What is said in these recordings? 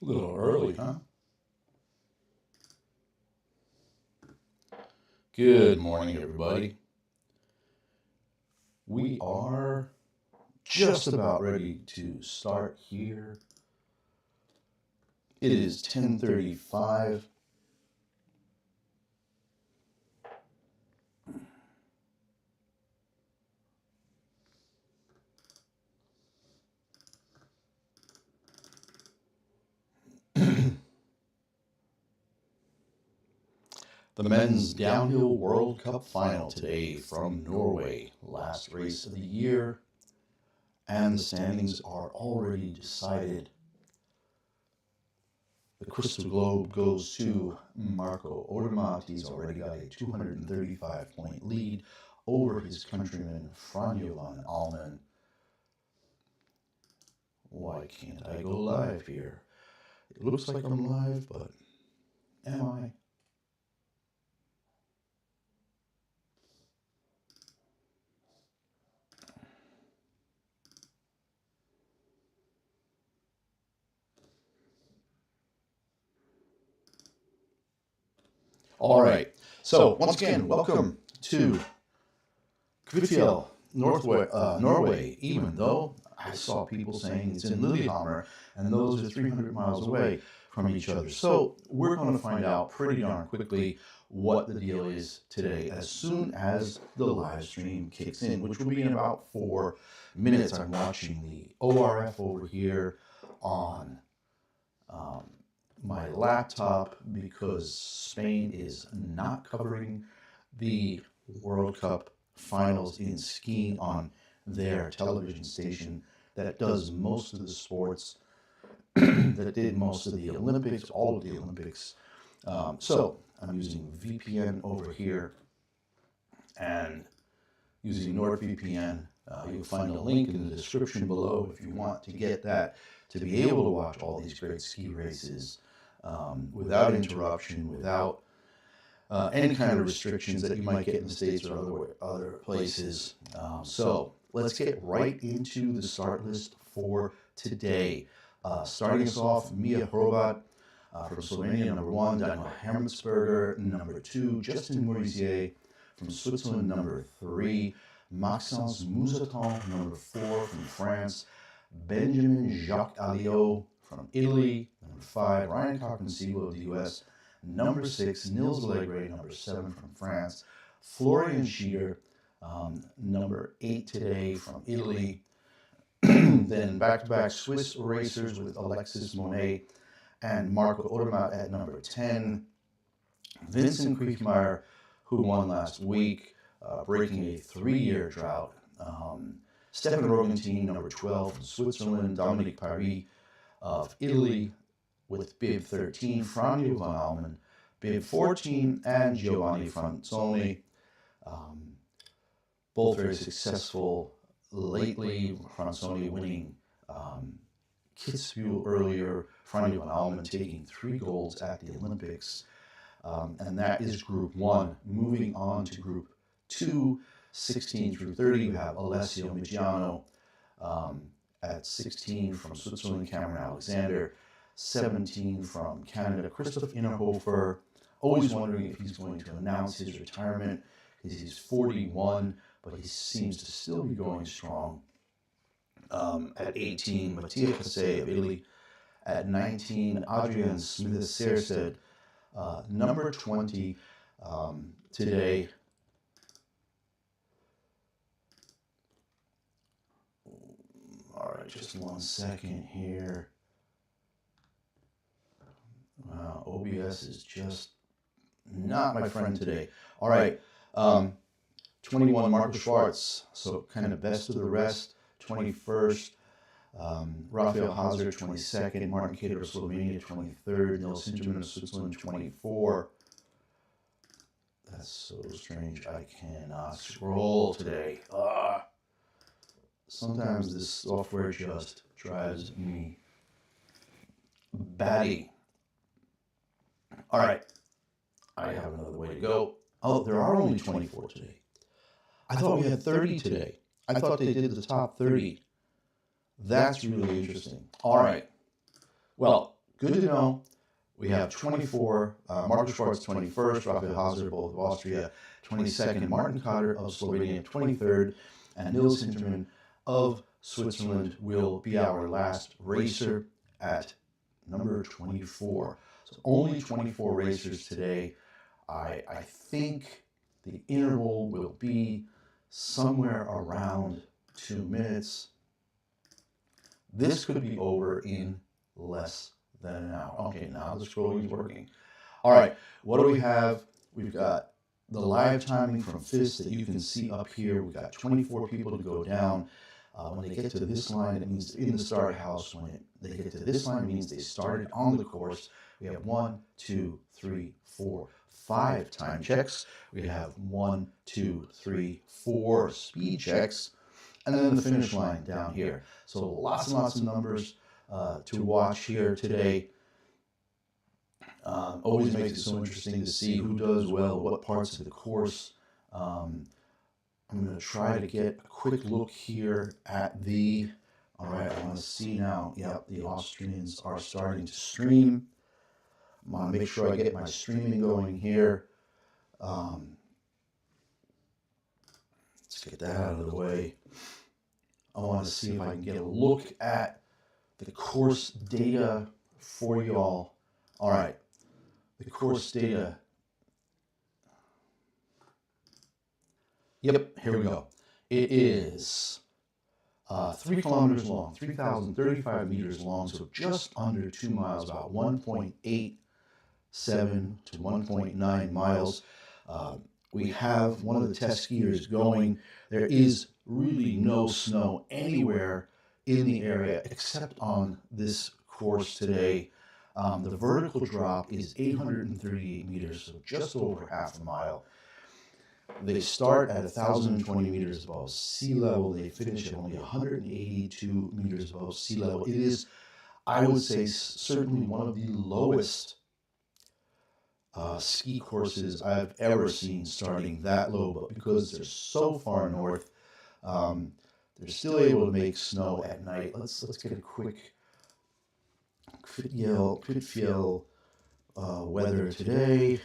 A little early, huh? Good morning, everybody. We are just about ready to start here. It is 10:35. The men's downhill World Cup final today from Norway, last race of the year, and the standings are already decided. The Crystal Globe goes to Marco Odermatt. He's already got a 235-point lead over his countryman Franjo van Almen. Why can't I go live here? It looks like I'm live, but am I? All right. So once again, welcome to Kvitfjell, Norway, even though I saw people saying it's in Lillehammer, and those are 300 miles away from each other. So we're going to find out pretty darn quickly what the deal is today as soon as the live stream kicks in, which will be in about 4 minutes. I'm watching the ORF over here on my laptop because Spain is not covering the World Cup finals in skiing on their television station that does most of the sports, that did most of the Olympics, all of the Olympics. So I'm using VPN over here and using NordVPN. You'll find a link in the description below if you want to get that, to be able to watch all these great ski races without interruption, without any kind of restrictions that you might get in the States or other places. So let's get right into the start list for today. Starting us off, Mia Hrobat from Slovenia, number 1, Daniel Hermsberger, number 2, Justin Morizier from Switzerland, number 3, Maxence Moussaton, number 4, from France, Benjamin Jacques Alliot from Italy, number 5, Ryan Cochran-Siegel of the US, number 6, Nils Allegre, number 7, from France, Florian Schieder, number 8 today, from Italy. Then back-to-back Swiss racers with Alexis Monet and Marco Odermatt at number 10. Vincent Kriechmeier, who won last week, breaking a 3-year drought. Stefan Rogentini, number 12, from Switzerland. Dominique Paris of Italy with bib 13. Franjo van Almen, bib 14. And Giovanni Franzoni, both very successful lately. Franzoni winning Kvitfjell earlier. Franjo van Almen taking 3 golds at the Olympics. And that is Group 1. Moving on to Group 2, 16 through 30, we have Alessio Migiano at 16 from Switzerland, Cameron Alexander, 17 from Canada, Christoph Innerhofer. Always wondering if he's going to announce his retirement because he's 41, but he seems to still be going strong. At 18, Mattia Cassé of Italy. At 19, Adrian Smith-Sersted, number 20 today. All right, just 1 second here. OBS is just not my friend today. All right, 21, Marcus Schwartz, so kind of best of the rest. 21st, Rafael Hazard, 22nd, Martin Kater of Slovenia, 23rd, Nils Hintermann of Switzerland, 24. That's so strange, I cannot scroll today. Sometimes this software just drives me batty. All right, I have another way to go. Oh, there are only 24 today. I thought we had 30 today. I thought they did the top 30. That's really interesting. All right. Well, good to know. We have 24, Markus Schwarz 21st, Raphael Hazer, both of Austria, 22nd, Martin Cotter of Slovenia, 23rd, and Nils Hintermann of Switzerland will be our last racer at number 24. So only 24 racers today. I think the interval will be somewhere around 2 minutes. This could be over in less than an hour. Okay, now the scrolling is working. All right, what do we have? We've got the live timing from FIS that you can see up here. We've got 24 people to go down. When they get to this line, it means in the start house. When they get to this line, it means they started on the course. We have 1, 2, 3, 4, 5 time checks. We have 1, 2, 3, 4 speed checks. And then the finish line down here. So lots and lots of numbers to watch here today. Always makes it so interesting to see who does well, what parts of the course. I'm going to try to get a quick look here at the, all right, I want to see now, yeah, the Austrians are starting to stream. I want to make sure I get my streaming going here. Let's get that out of the way. I want to see if I can get a look at the course data for y'all. All right, the course data. Yep, here we go. It is 3 kilometers long, 3,035 meters long, so just under 2 miles, about 1.87 to 1.9 miles. We have one of the test skiers going. There is really no snow anywhere in the area except on this course today. The vertical drop is 838 meters, so just over half a mile. They start at 1,020 meters above sea level. They finish at only 182 meters above sea level. It is, I would say, certainly one of the lowest ski courses I've ever seen starting that low. But because they're so far north, they're still able to make snow at night. Let's get a quick Kvitfjell weather today.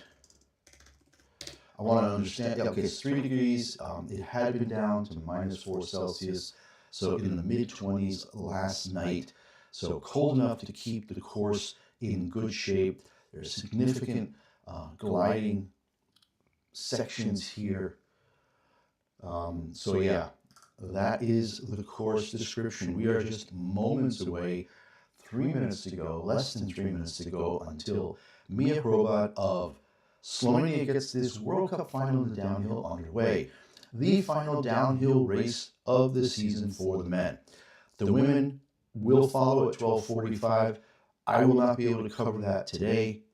I want to understand, okay, it's 3 degrees. It had been down to -4 Celsius, so in the mid-20s last night. So cold enough to keep the course in good shape. There's significant gliding sections here. So yeah, that is the course description. We are just moments away, 3 minutes to go, less than 3 minutes to go until Mia Hrobat of Slovenia gets this World Cup final in the downhill underway. The final downhill race of the season for the men. The women will follow at 12:45. I will not be able to cover that today,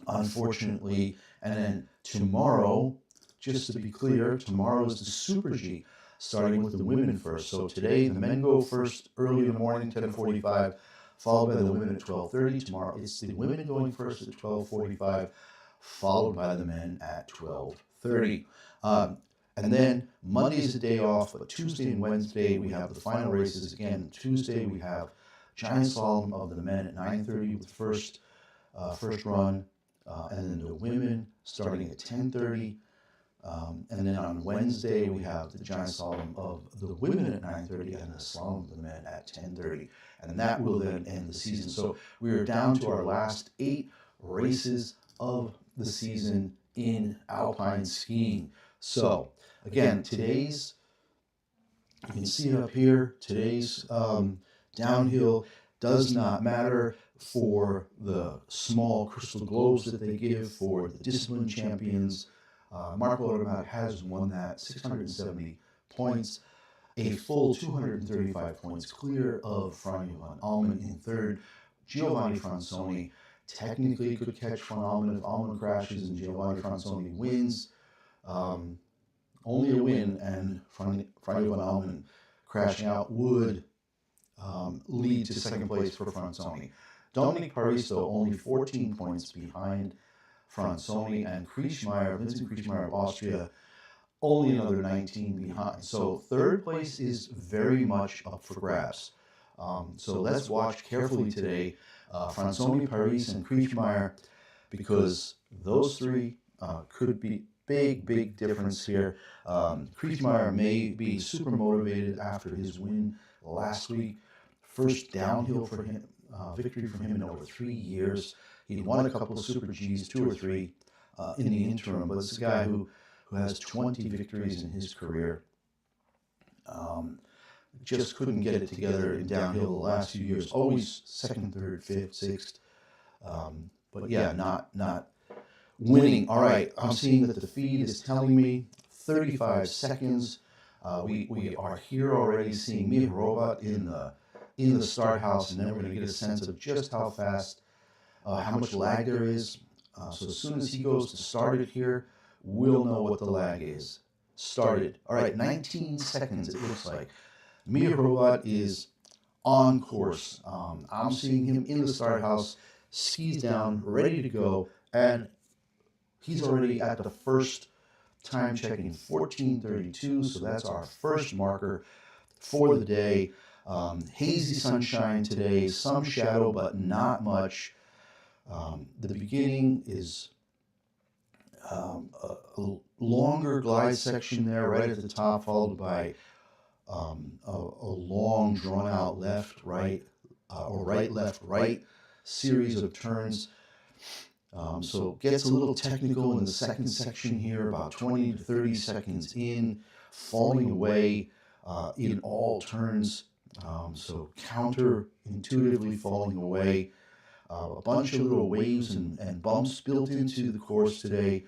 unfortunately. And then tomorrow, just to be clear, tomorrow is the Super G, starting with the women first. So today, the men go first early in the morning, 10:45, followed by the women at 12:30. Tomorrow, it's the women going first at 12:45. Followed by the men at 12:30. And then Monday is a day off, but Tuesday and Wednesday we have the final races again. Tuesday we have giant slalom of the men at 9:30 with first run, and then the women starting at 10:30. And then on Wednesday we have the giant slalom of the women at 9:30 and the slalom of the men at 10:30. And that will then end the season. So we are down to our last 8 races of the season in alpine skiing. So again, today's, you can see it up here, today's downhill does not matter for the small crystal globes that they give for the discipline champions. Marco Odermatt has won that, 670 points, a full 235 points clear of Franjo van Almen in third. Giovanni Fransoni technically could catch Van Almen if Almen crashes and Giovanni Fransoni wins. Only a win, and Franjo van Almen crashing out would lead to second place for Fransoni. Dominic Paristo only 14 points behind Fransoni, and Vincent Kriechmeier of Austria only another 19 behind. So third place is very much up for grabs. So let's watch carefully today. Fransoni, Paris, and Kvitfjell, because those three could be big difference here. Kvitfjell may be super motivated after his win last week. First downhill for him, victory for him in over 3 years. He'd won a couple of Super Gs, 2 or 3 in the interim, but it's a guy who has 20 victories in his career. Just couldn't get it together in downhill the last few years. Always second, third, fifth, sixth. But yeah, not winning. All right, I'm seeing that the feed is telling me 35 seconds. We are here already seeing Miha Robot in the start house, and then we're going to get a sense of just how fast, how much lag there is. So as soon as he goes to start it here, we'll know what the lag is. Started. All right, 19 seconds it looks like. Miha Robot is on course. I'm seeing him in the start house, skis down, ready to go, and he's already at the first time check in 14:32, so that's our first marker for the day. Hazy sunshine today, some shadow, but not much. The beginning is a longer glide section there right at the top, followed by a long, drawn-out left, right, or right, left, right series of turns. So it gets a little technical in the second section here, about 20 to 30 seconds in, falling away in all turns. So counterintuitively falling away. A bunch of little waves and bumps built into the course today.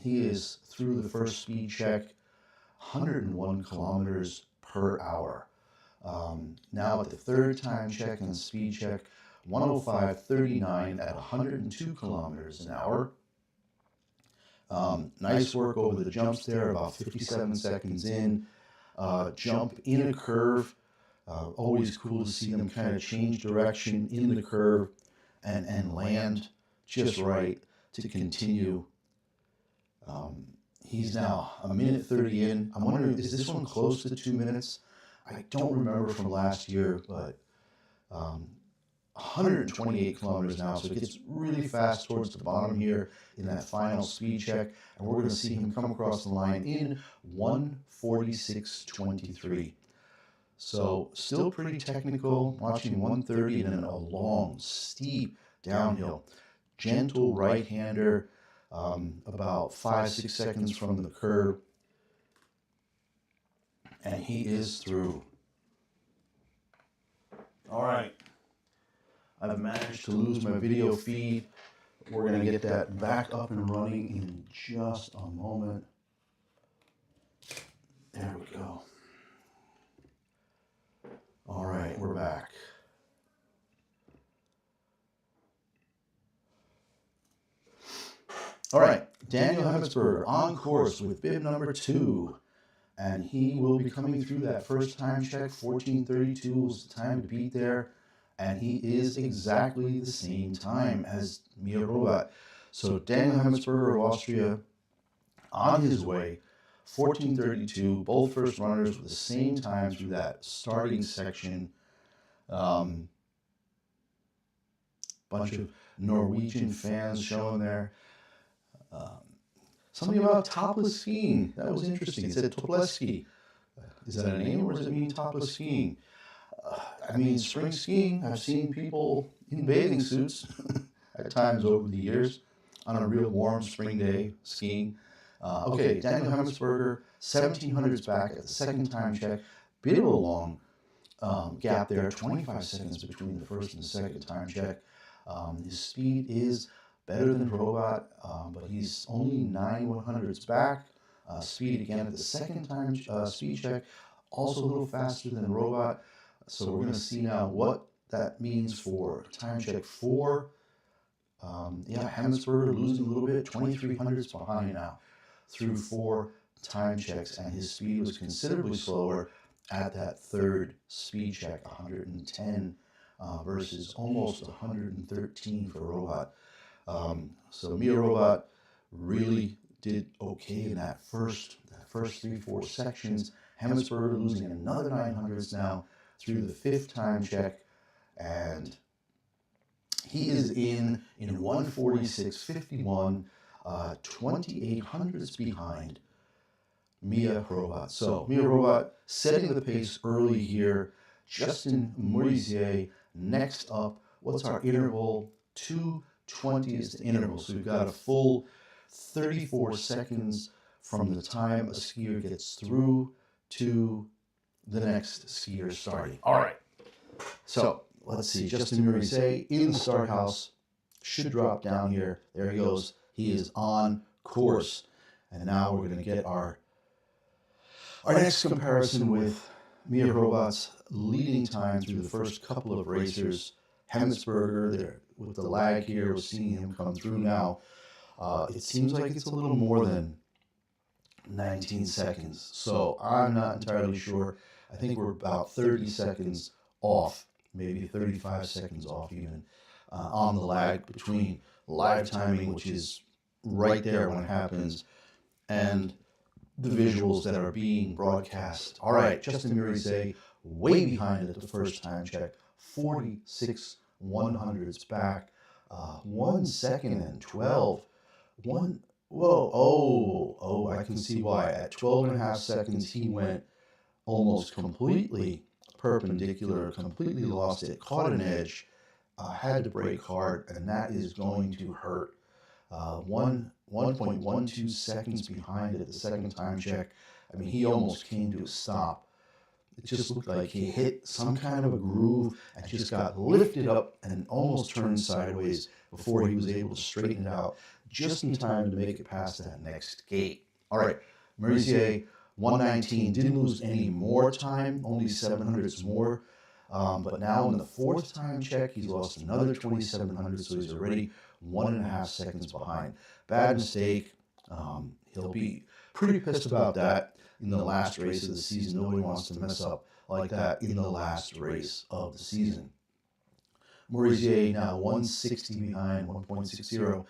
He is through the first speed check, 101 kilometers per hour. Now at the third time check and speed check, 105.39 at 102 kilometers an hour. Nice work over the jumps there, about 57 seconds in. Jump in a curve. Always cool to see them kind of change direction in the curve and land just right to continue. He's now a minute 30 in. I'm wondering, is this one close to 2 minutes? I don't remember from last year, but 128 kilometers an hour, so it gets really fast towards the bottom here in that final speed check, and we're going to see him come across the line in 1:46.23. So still pretty technical, watching 130 and then a long, steep downhill. Gentle right-hander, about 5-6 seconds from the curve, and he is through. All right. I've managed to lose my video feed. We're going to get that back up and running in just a moment. There we go. All right, we're back. All right, Daniel Hemmetsberger on course with bib number 2. And he will be coming through that first time check. 14:32 was the time to beat there. And he is exactly the same time as Miha Robot. So Daniel Hemmetsberger of Austria on his way, 14:32, both first runners with the same time through that starting section. Bunch of Norwegian fans showing there. Something about topless skiing. That was interesting. It said Topleski. Is that a name or does it mean topless skiing? I mean, spring skiing, I've seen people in bathing suits at times over the years on a real warm spring day skiing. Okay, Daniel Hemmetsberger, 1700s back at the second time check. Bit of a long gap there, 25 seconds between the first and the second time check. His speed is better than Robot, but he's only 9/100ths back. Speed again at the second time speed check, also a little faster than Robot. So we're going to see now what that means for time check 4. Hemmetsberger losing a little bit, 2,300ths behind now through 4 time checks, and his speed was considerably slower at that third speed check, 110 versus almost 113 for Robot. So Miha Robot really did okay in that first 3-4 sections. Hemmetsberger losing another 900ths now through the 5th time check, and He is in 146.51, 28 hundredths behind Mia Robot. So Mia Robot setting the pace early here. Justin Morizier next up. What's our interval? 2:20 is the interval. So we've got a full 34 seconds from the time a skier gets through to the next skier starting. All right. So let's see. Justin Morizier in the start house should drop down here. There he goes. He is on course. And now we're going to get our next comparison with Mia Robot's leading time through the first couple of racers. Hemmetsberger, there with the lag here, we're seeing him come through now. It seems like it's a little more than 19 seconds. So I'm not entirely sure. I think we're about 30 seconds off, maybe 35 seconds off even, on the lag between live timing, which is right there when it happens, and the visuals that are being broadcast. All right, Justin Morizier way behind at the first time check, 46 100ths back, 1 second and 12. I can see why. At 12 and a half seconds, he went almost completely perpendicular, completely lost it, caught an edge, had to brake hard, and that is going to hurt. 1.12 seconds behind at the second time check. I mean, he almost came to a stop. It just looked like he hit some kind of a groove and just got lifted up and almost turned sideways before he was able to straighten it out just in time to make it past that next gate. All right, Morizier, 119, didn't lose any more time, only 700ths more. But now in the fourth time check, he's lost another 2,700, so he's already 1.5 seconds behind. Bad mistake. He'll be pretty pissed about that in the last race of the season. Nobody wants to mess up like that in the last race of the season. Morizier now 160 behind, 1.60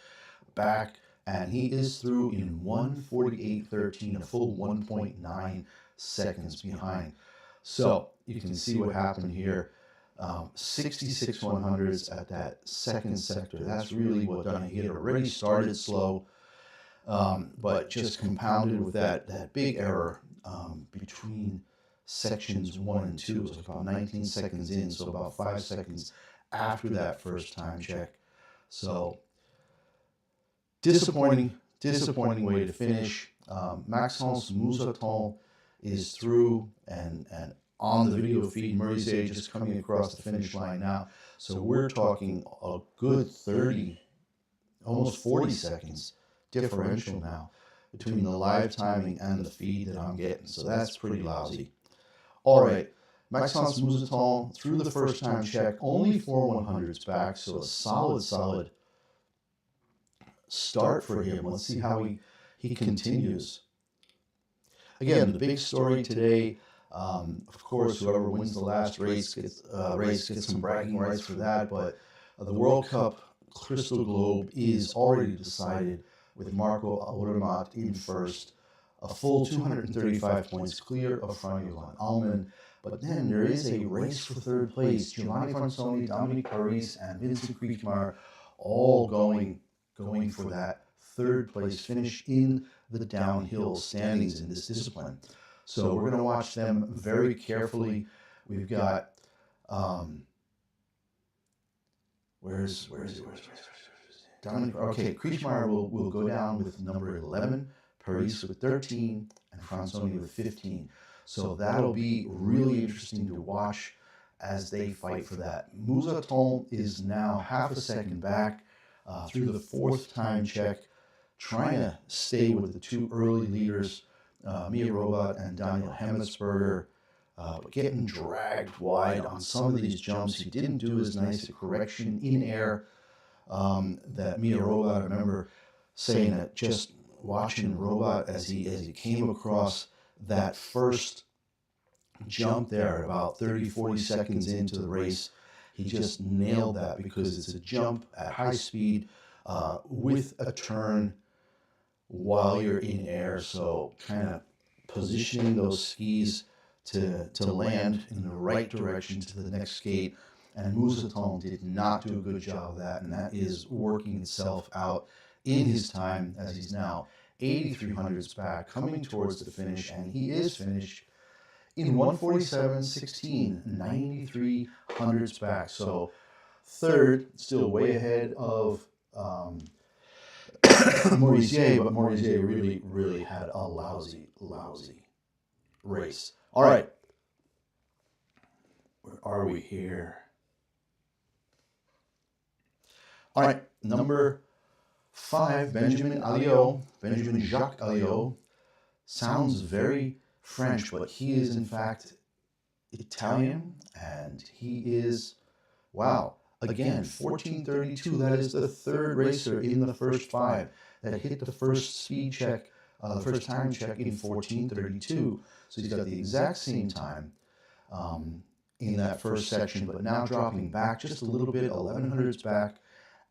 back, and he is through in 1:48.13, a full 1.9 seconds behind. So you can see what happened here. 66 100ths at that second sector. That's really what done it. He had already started slow, but just compounded with that big error between sections 1 and 2. It was about 19 seconds in, so about 5 seconds after that first time check. So disappointing way to finish. Maxence Moussaton is through and on the video feed. Morizier just coming across the finish line now. So we're talking a good 30, almost 40 seconds differential now between the live timing and the feed that I'm getting. So that's pretty lousy. All right, Maxence Moussaton through the first time check, only 4 100ths back. So a solid start for him. Let's see how he continues. Again, the big story today, of course, whoever wins the last race gets some bragging rights for that. But the World Cup Crystal Globe is already decided with Marco Odermatt in first, a full 235 points clear of Frank Van Almen. But then there is a race for third place. Giovanni Fransoni, Dominique Paris, and Vincent Kvitfjell all going for that third place finish in the downhill standings in this discipline. So we're going to watch them very carefully. We've got where's Dominic? Okay, Kriechmeyer will go down with number 11, Paris with 13, and Fransoni with 15. So that'll be really interesting to watch as they fight for that. Moussaton is now half a second back through the fourth time check, trying to stay with the two early leaders, Mia Robot and Daniel Hemmetsberger, but getting dragged wide on some of these jumps. He didn't do as nice a correction in air that Mia Robot. I remember saying that just watching Robot as he came across that first jump there about 30, 40 seconds into the race, he just nailed that because it's a jump at high speed with a turn while you're in air. So kind of positioning those skis to land in the right direction to the next skate And Mousseton did not do a good job of that, and that is working itself out in his time, as he's now 8,300s back, coming towards the finish, and he is finished in 147.16, 9,300s back. So third, still way ahead of Morisier, but Morisier really had a lousy race. All right, where are we here? All right, number 5, Benjamin Jacques Alliot. Sounds very French, but he is in fact Italian, and he is, wow, again, 14:32. That is the third racer in the first 5 that hit the first speed check, the first time check in 14:32. So he's got the exact same time in that first section, but now dropping back just a little bit, 1100s back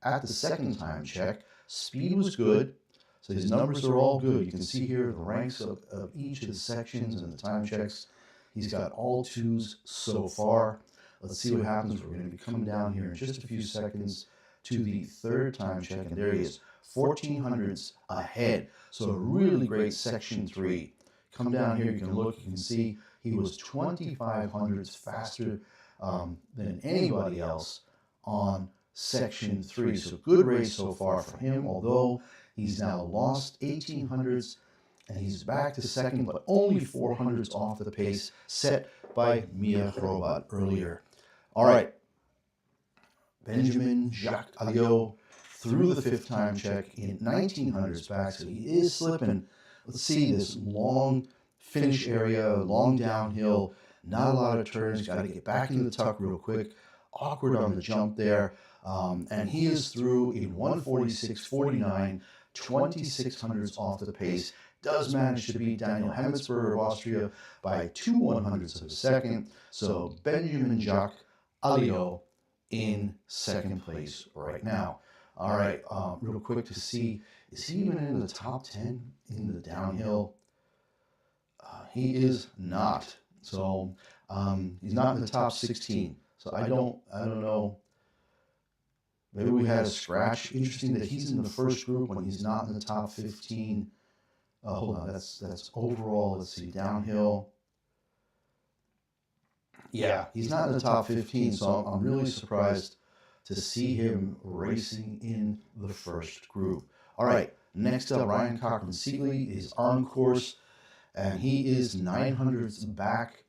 at the second time check. Speed was good, so his numbers are all good. You can see here the ranks of each of the sections and the time checks. He's got all 2s so far. Let's see what happens. We're going to be coming down here in just a few seconds to the third time check, and there he is, 1400s ahead. So a really great section 3. Come down here, you can look, you can see he was 2500s faster than anybody else on section 3. So good race so far for him, although he's now lost 1800s and he's back to second, but only 400s off the pace set by Mia Robot earlier. All right, Benjamin Jacques Alliot through the 5th time check in 1900s back, so he is slipping. Let's see this long finish area, long downhill, not a lot of turns, got to get back into the tuck real quick. Awkward on the jump there, and he is through in 146.49, 2600s off the pace. Does manage to beat Daniel Hemmetsberger of Austria by 2 100ths of a second. So Benjamin Jacques Alliot in second place right now. All right, real quick to see, is he even in the top 10 in the downhill? He is not. So he's not in the top 16. So I don't know. Maybe we had a scratch. Interesting that he's in the first group when he's not in the top 15. Hold on, that's overall. Let's see, downhill. Yeah, he's not in the top 15, so I'm really surprised to see him racing in the first group. All right, next up, Ryan Cochran-Siegley is on course, and he is 900ths back.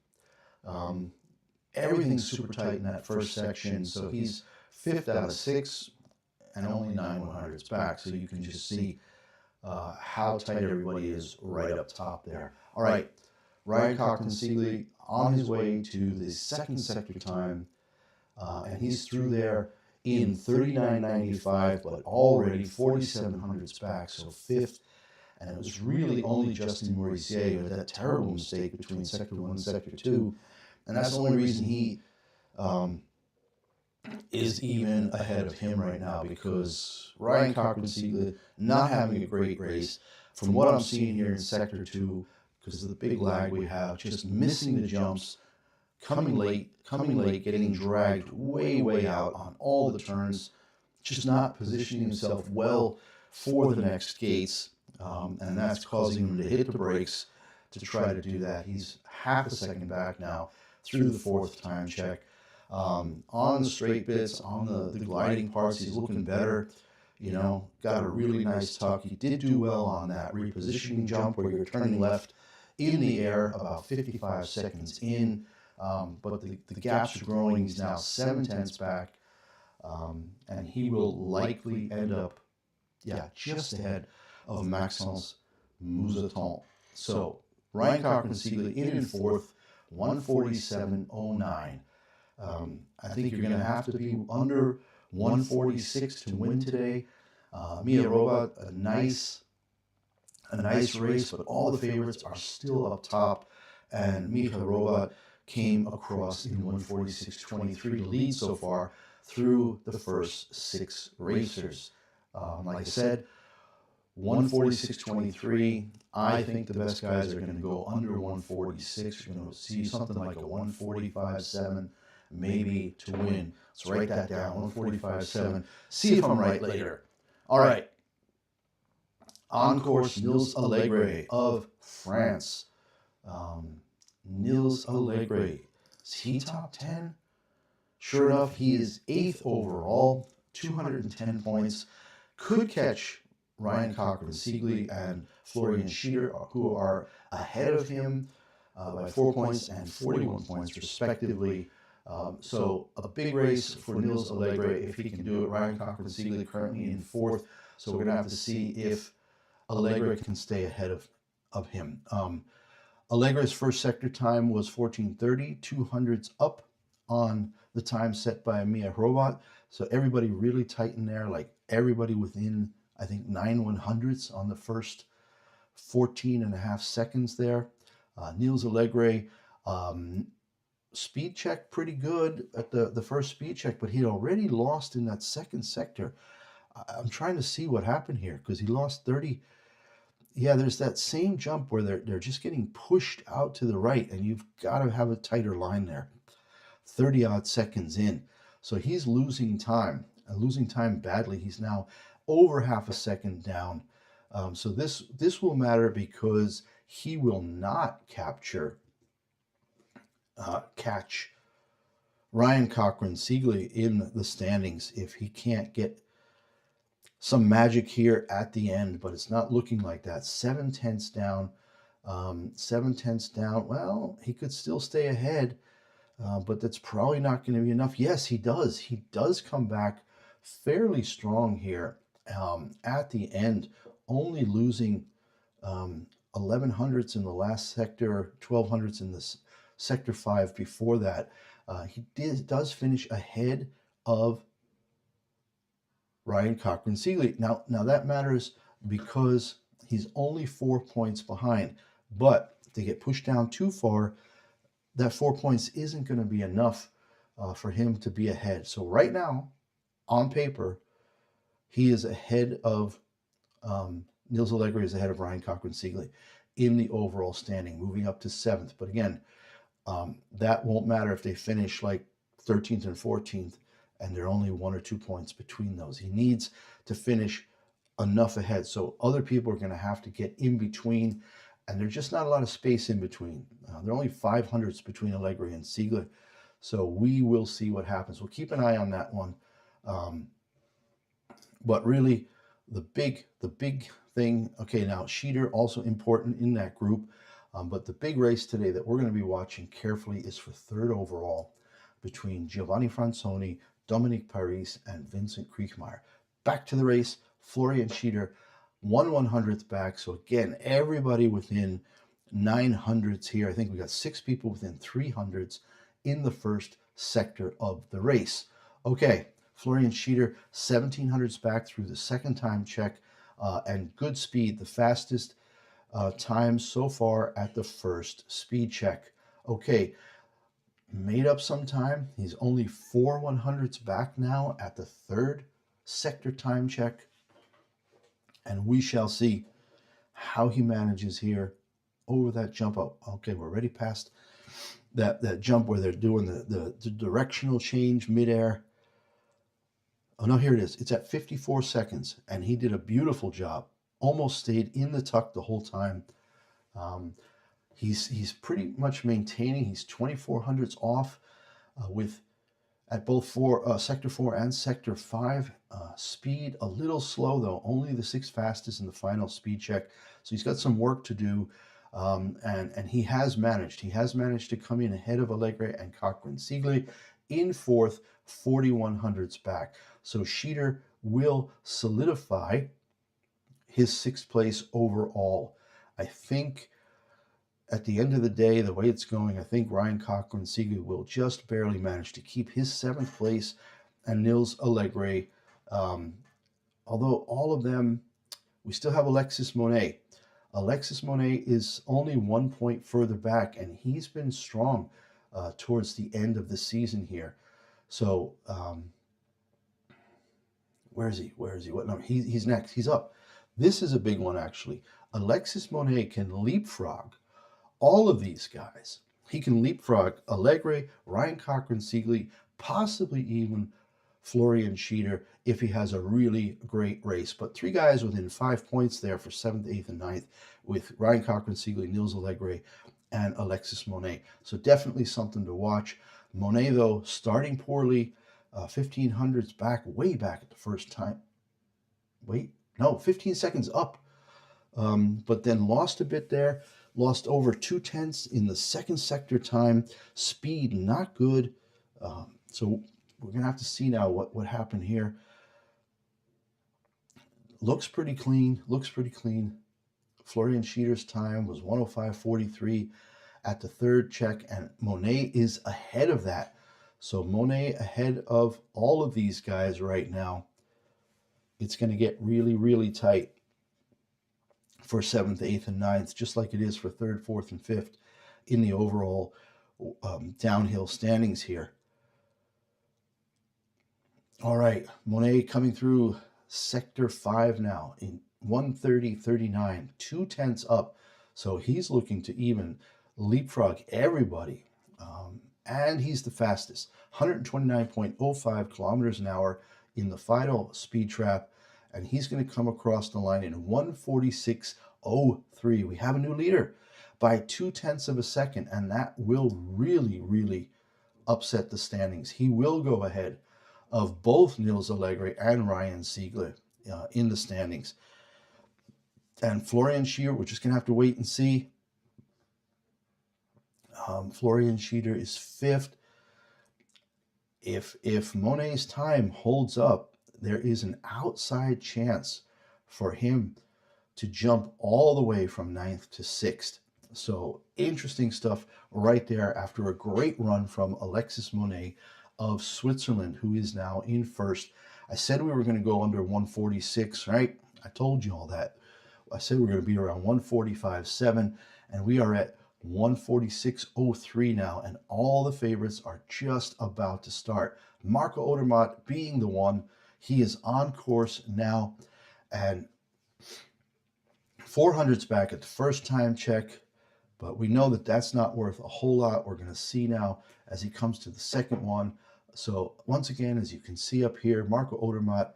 Everything's super tight in that first section, so he's 5th out of 6 and only 9 100ths back, so you can just see how tight everybody is right up top there. All right, Ryan Cochran-Siegley on his way to the second sector time, and he's through there in 39.95, but already 4,700ths back, so 5th. And it was really only Justin Morisier who had that terrible mistake between Sector 1 and Sector 2, and that's the only reason he is even ahead of him right now, because Ryan Cochran-Siegley not having a great race. From what I'm seeing here in Sector 2, because of the big lag we have, just missing the jumps, coming late, getting dragged way out on all the turns, just not positioning himself well for the next gates, and that's causing him to hit the brakes to try to do that. He's half a second back now through the 4th time check. On the straight bits, on the gliding parts, he's looking better. You know, got a really nice tuck. He did do well on that repositioning jump where you're turning left in the air about 55 seconds in, but the gaps are growing. He's now 7/10ths back, and he will likely end up, just ahead of Maxence Mousseton. So Ryan Cochran-Siegley in 4th, 147.09. I think you're going to have to be under 146 to win today. Mia Robot, a nice race, but all the favorites are still up top, and Mia Robot came across in 146.23 to lead so far through the first 6 racers. Like I said, 146.23. I think the best guys are going to go under 146. You're going to see something like a 145.7, maybe to win. Let's write that down, 145.7. See if I'm right later. All right. On course, Nils Allegre of France. Nils Allegre, is he top 10? Sure enough, he is 8th overall, 210 points. Could catch Ryan Cochran-Siegley and Florian Schieder, who are ahead of him by 4 points and 41 points, respectively. So a big race for Nils Allegre if he can do it. Ryan Cochran-Siegley currently in 4th, so we're going to have to see if Allegre can stay ahead of him. Allegre's first sector time was 14:30, 200s up on the time set by Mia Hrovat. So everybody really tight in there, like everybody within, I think, 9/100ths on the first 14.5 seconds there. Nils Allegre, speed check pretty good at the first speed check, but he'd already lost in that second sector. I'm trying to see what happened here because he lost 30. Yeah, there's that same jump where they're just getting pushed out to the right, and you've got to have a tighter line there. 30-odd seconds in. So he's losing time, and losing time badly. He's now over half a second down. So this will matter because he will not catch Ryan Cochran-Siegley in the standings if he can't get some magic here at the end, but it's not looking like that. 7/10 down. 7/10 down. Well, he could still stay ahead, but that's probably not going to be enough. Yes, he does. He does come back fairly strong here at the end, only losing 1100ths in the last sector, 1200ths in the sector 5 before that. He does finish ahead of Ryan Cochran-Siegley. Now that matters because he's only 4 points behind. But if they get pushed down too far, that 4 points isn't going to be enough for him to be ahead. So right now, on paper, he is ahead of Nils Allegre is ahead of Ryan Cochran-Siegley in the overall standing, moving up to 7th. But again, that won't matter if they finish like 13th and 14th. And there are only 1 or 2 points between those. He needs to finish enough ahead. So other people are going to have to get in between, and there's just not a lot of space in between. There are only 500ths between Allegre and Siegley. So we will see what happens. We'll keep an eye on that one. But really, the big thing, okay, now Schieder also important in that group. But the big race today that we're going to be watching carefully is for 3rd overall between Giovanni Fransoni, Dominique Paris, and Vincent Kriechmeyer. Back to the race, Florian Schieder, 1/100th back. So again, everybody within 900ths here. I think we got 6 people within 300ths in the first sector of the race. Okay, Florian Schieder, 1700ths back through the second time check, and good speed, the fastest time so far at the first speed check. Okay, made up some time. He's only 4/100ths back now at the third sector time check. And we shall see how he manages here over that jump up. Okay, we're already past that jump where they're doing the directional change midair. Oh, no, here it is. It's at 54 seconds, and he did a beautiful job. Almost stayed in the tuck the whole time. He's pretty much maintaining. He's 2400ths off at both sector 4 and sector 5. Speed a little slow though. Only the 6 fastest in the final speed check. So he's got some work to do. And he has managed. He has managed to come in ahead of Allegre and Cochran-Siegley in 4th, 4100ths back. So Schieder will solidify his 6th place overall. I think at the end of the day, the way it's going, I think Ryan Cochran-Siegley will just barely manage to keep his 7th place, and Nils Allegre, although all of them, we still have Alexis Monet. Alexis Monet is only 1 point further back, and he's been strong towards the end of the season here. So, where is he? What number? He's next. He's up. This is a big one, actually. Alexis Monet can leapfrog all of these guys. he can leapfrog Allegre, Ryan Cochran-Siegley, possibly even Florian Schieder if he has a really great race. But 3 guys within 5 points there for 7th, 8th, and 9th with Ryan Cochran-Siegley, Nils Allegre, and Alexis Monet. So definitely something to watch. Monet, though, starting poorly, 1500s back, way back at the first time. 15 seconds up. But then lost a bit there, lost over 2/10 in the second sector time. Speed, not good. So we're going to have to see now what happened here. Looks pretty clean. Florian Schieder's time was 1:05:43 at the third check, and Monet is ahead of that. So Monet ahead of all of these guys right now. It's going to get really, really tight for 7th, 8th, and 9th, just like it is for 3rd, 4th, and 5th in the overall downhill standings here. All right, Monet coming through sector 5 now in 1:30:39, 2/10 up. So he's looking to even leapfrog everybody. And he's the fastest, 129.05 kilometers an hour in the final speed trap. And he's going to come across the line in 1:46:03. We have a new leader by 2/10 of a second, and that will really, really upset the standings. He will go ahead of both Nils Allegre and Ryan Siegley in the standings. And Florian Schieder, we're just going to have to wait and see. Florian Schieder is 5th. If Monet's time holds up, there is an outside chance for him to jump all the way from 9th to 6th. So interesting stuff right there after a great run from Alexis Monet of Switzerland, who is now in 1st. I said we were going to go under 146, right? I told you all that. I said we were going to be around 145.7, and we are at 146.03 now, and all the favorites are just about to start. Marco Odermatt being the one. He is on course now, and 400's back at the first time check, but we know that that's not worth a whole lot. We're going to see now as he comes to the second one. So once again, as you can see up here, Marco Odermatt,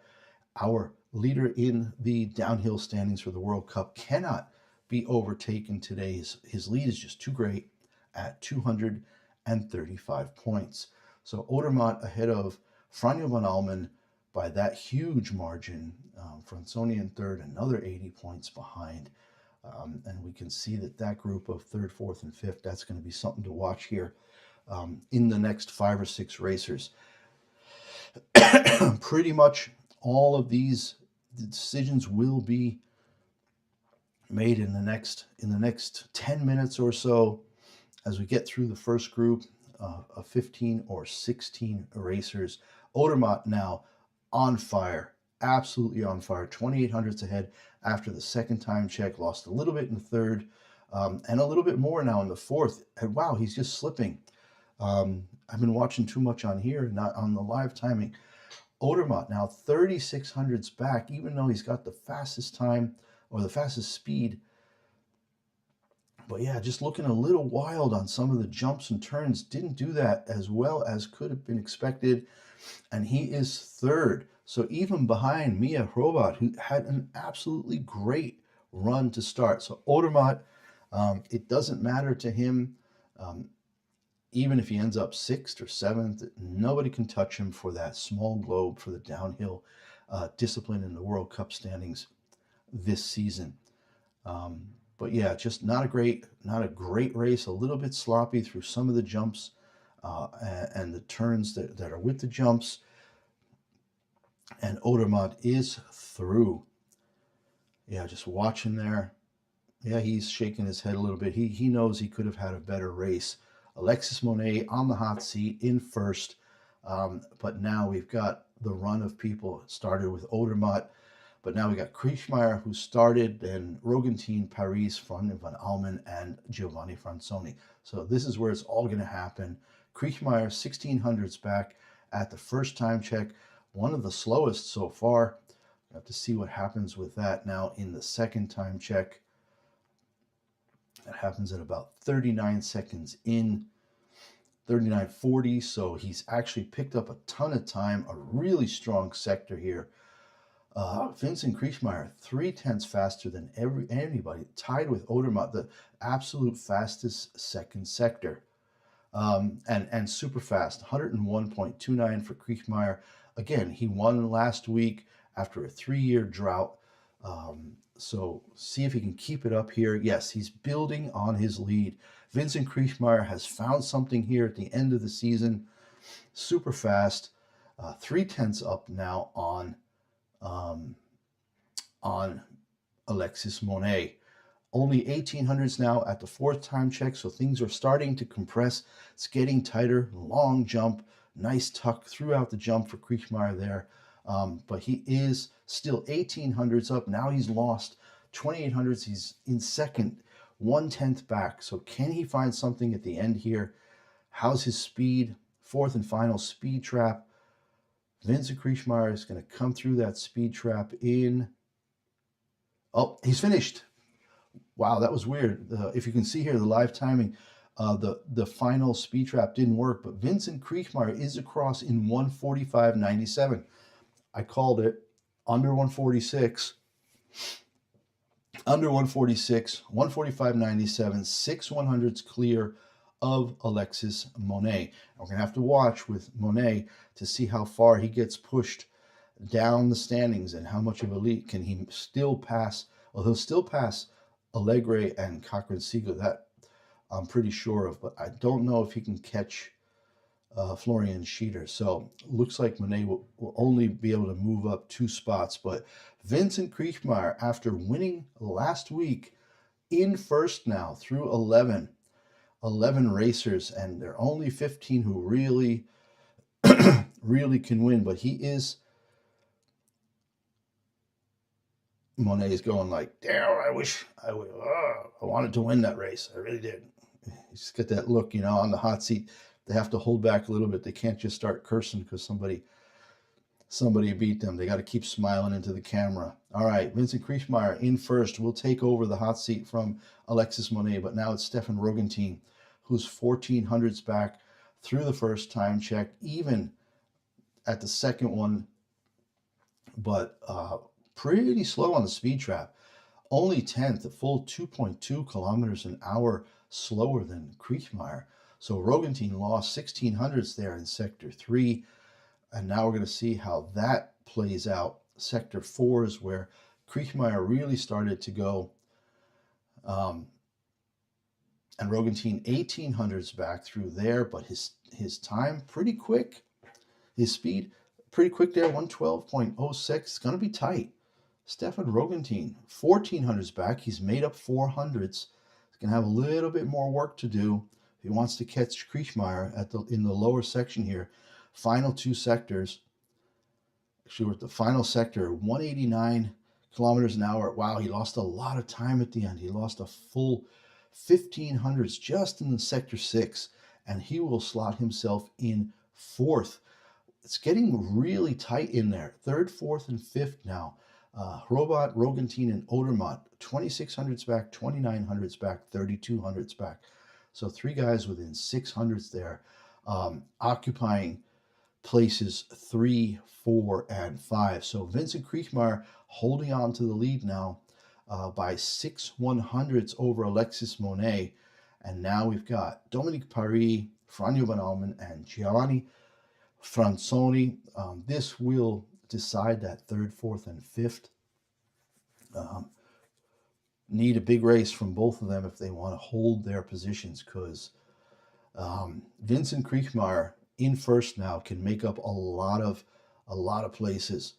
our leader in the downhill standings for the World Cup, cannot be overtaken today. His lead is just too great at 235 points. So Odermatt ahead of Franjo van Almen by that huge margin. Fransoni in 3rd, another 80 points behind. And we can see that group of 3rd, 4th, and 5th, that's going to be something to watch here in the next 5 or 6 racers. Pretty much all of these decisions will be made in the next 10 minutes or so as we get through the first group of 15 or 16 racers. Odermatt now on fire, absolutely on fire, 2800s ahead after the second time check, lost a little bit in the 3rd, and a little bit more now in the 4th. And wow, he's just slipping. I've been watching too much on here, not on the live timing. Odermatt now 3600s back, even though he's got the fastest time or the fastest speed. But yeah, just looking a little wild on some of the jumps and turns. Didn't do that as well as could have been expected. And he is 3rd. So even behind Mia Hrovaat, who had an absolutely great run to start. So Odermatt, it doesn't matter to him. Even if he ends up 6th or 7th, nobody can touch him for that small globe for the downhill discipline in the World Cup standings this season. But yeah, just not a great race. A little bit sloppy through some of the jumps and the turns that are with the jumps. And Odermatt is through. Yeah, just watching there. Yeah, he's shaking his head a little bit. He knows he could have had a better race. Alexis Monet on the hot seat in 1st. But now we've got the run of people. It started with Odermatt. But now we got Kriechmeier, who started, and Rogentien, Paris, Franjo van Almen, and Giovanni Fransoni. So this is where it's all going to happen. Kriechmeier, 1600s back at the first time check. One of the slowest so far. We'll have to see what happens with that now in the second time check. That happens at about 39 seconds in. 39.40. So he's actually picked up a ton of time, a really strong sector here. Vincent Kriechmeyer, 3/10 faster than anybody, tied with Odermatt, the absolute fastest second sector. And super fast, 101.29 for Kriechmeyer. Again, he won last week after a 3-year drought. So see if he can keep it up here. Yes, he's building on his lead. Vincent Kriechmeyer has found something here at the end of the season. Super fast, 3/10 up now on Alexis Monet. Only 1800s now at the 4th time check, so things are starting to compress. It's getting tighter. Long jump, nice tuck throughout the jump for Kriechmeyer there. But he is still 1800s up. Now he's lost 2800s. He's in second, 1/10 back. So can he find something at the end here? How's his speed? 4th and final speed trap. Vincent Kriechmeyer is going to come through that speed trap in... Oh, he's finished. Wow, that was weird. If you can see here, the live timing, the final speed trap didn't work, but Vincent Kriechmeyer is across in 1:45.97. I called it under 146. Under 146, 1:45.97, 6 100s clear of Alexis Monet. We're going to have to watch with Monet to see how far he gets pushed down the standings and how much of a lead can he still pass. Well, he'll still pass Allegre and Cochran Siegel. That I'm pretty sure of, but I don't know if he can catch Florian Schieder. So looks like Monet will only be able to move up 2 spots. But Vincent Kriechmeyer, after winning last week in first now through 11 racers, and there are only 15 who really really can win, but he is... Monet is going like, damn, I wish I wanted to win that race. I really did. You just get that look, on the hot seat. They have to hold back a little bit. They can't just start cursing because somebody beat them. They got to keep smiling into the camera. All right, Vincent Kriechmeyer in first will take over the hot seat from Alexis Monet, but now it's Stefan Roggentin, who's 1400s back through the first time check, even at the second one, but pretty slow on the speed trap. Only 10th, a full 2.2 kilometers an hour slower than Kriechmeyer. So Roggentin lost 1600s there in Sector 3. And now we're going to see how that plays out. Sector 4 is where Kriechmeyer really started to go. And Roggentin 1800s back through there, but his time pretty quick. His speed pretty quick there, 112.06. It's going to be tight. Stefan Roggentin, 1400s back. He's made up 400s. He's going to have a little bit more work to do if he wants to catch Kriechmeyer in the lower section here. Final 2 sectors. Actually, we're at the final sector, 189 kilometers an hour. Wow, he lost a lot of time at the end. He lost a full 1500s just in the Sector 6, and he will slot himself in 4th. It's getting really tight in there. 3rd, 4th, and 5th now. Robot, Roggentin, and Odermatt, 2600s back, 2900s back, 3200s back. So 3 guys within 600s there, occupying places 3, 4, and 5. So Vincent Kriechmeyer holding on to the lead now by 6 100s over Alexis Monet. And now we've got Dominique Paris, Franjo van Almen, and Giovanni Franzoni. This will decide that 3rd, 4th, and 5th. Need a big race from both of them if they want to hold their positions, because Vincent Kriechmeyer in first now can make up a lot of places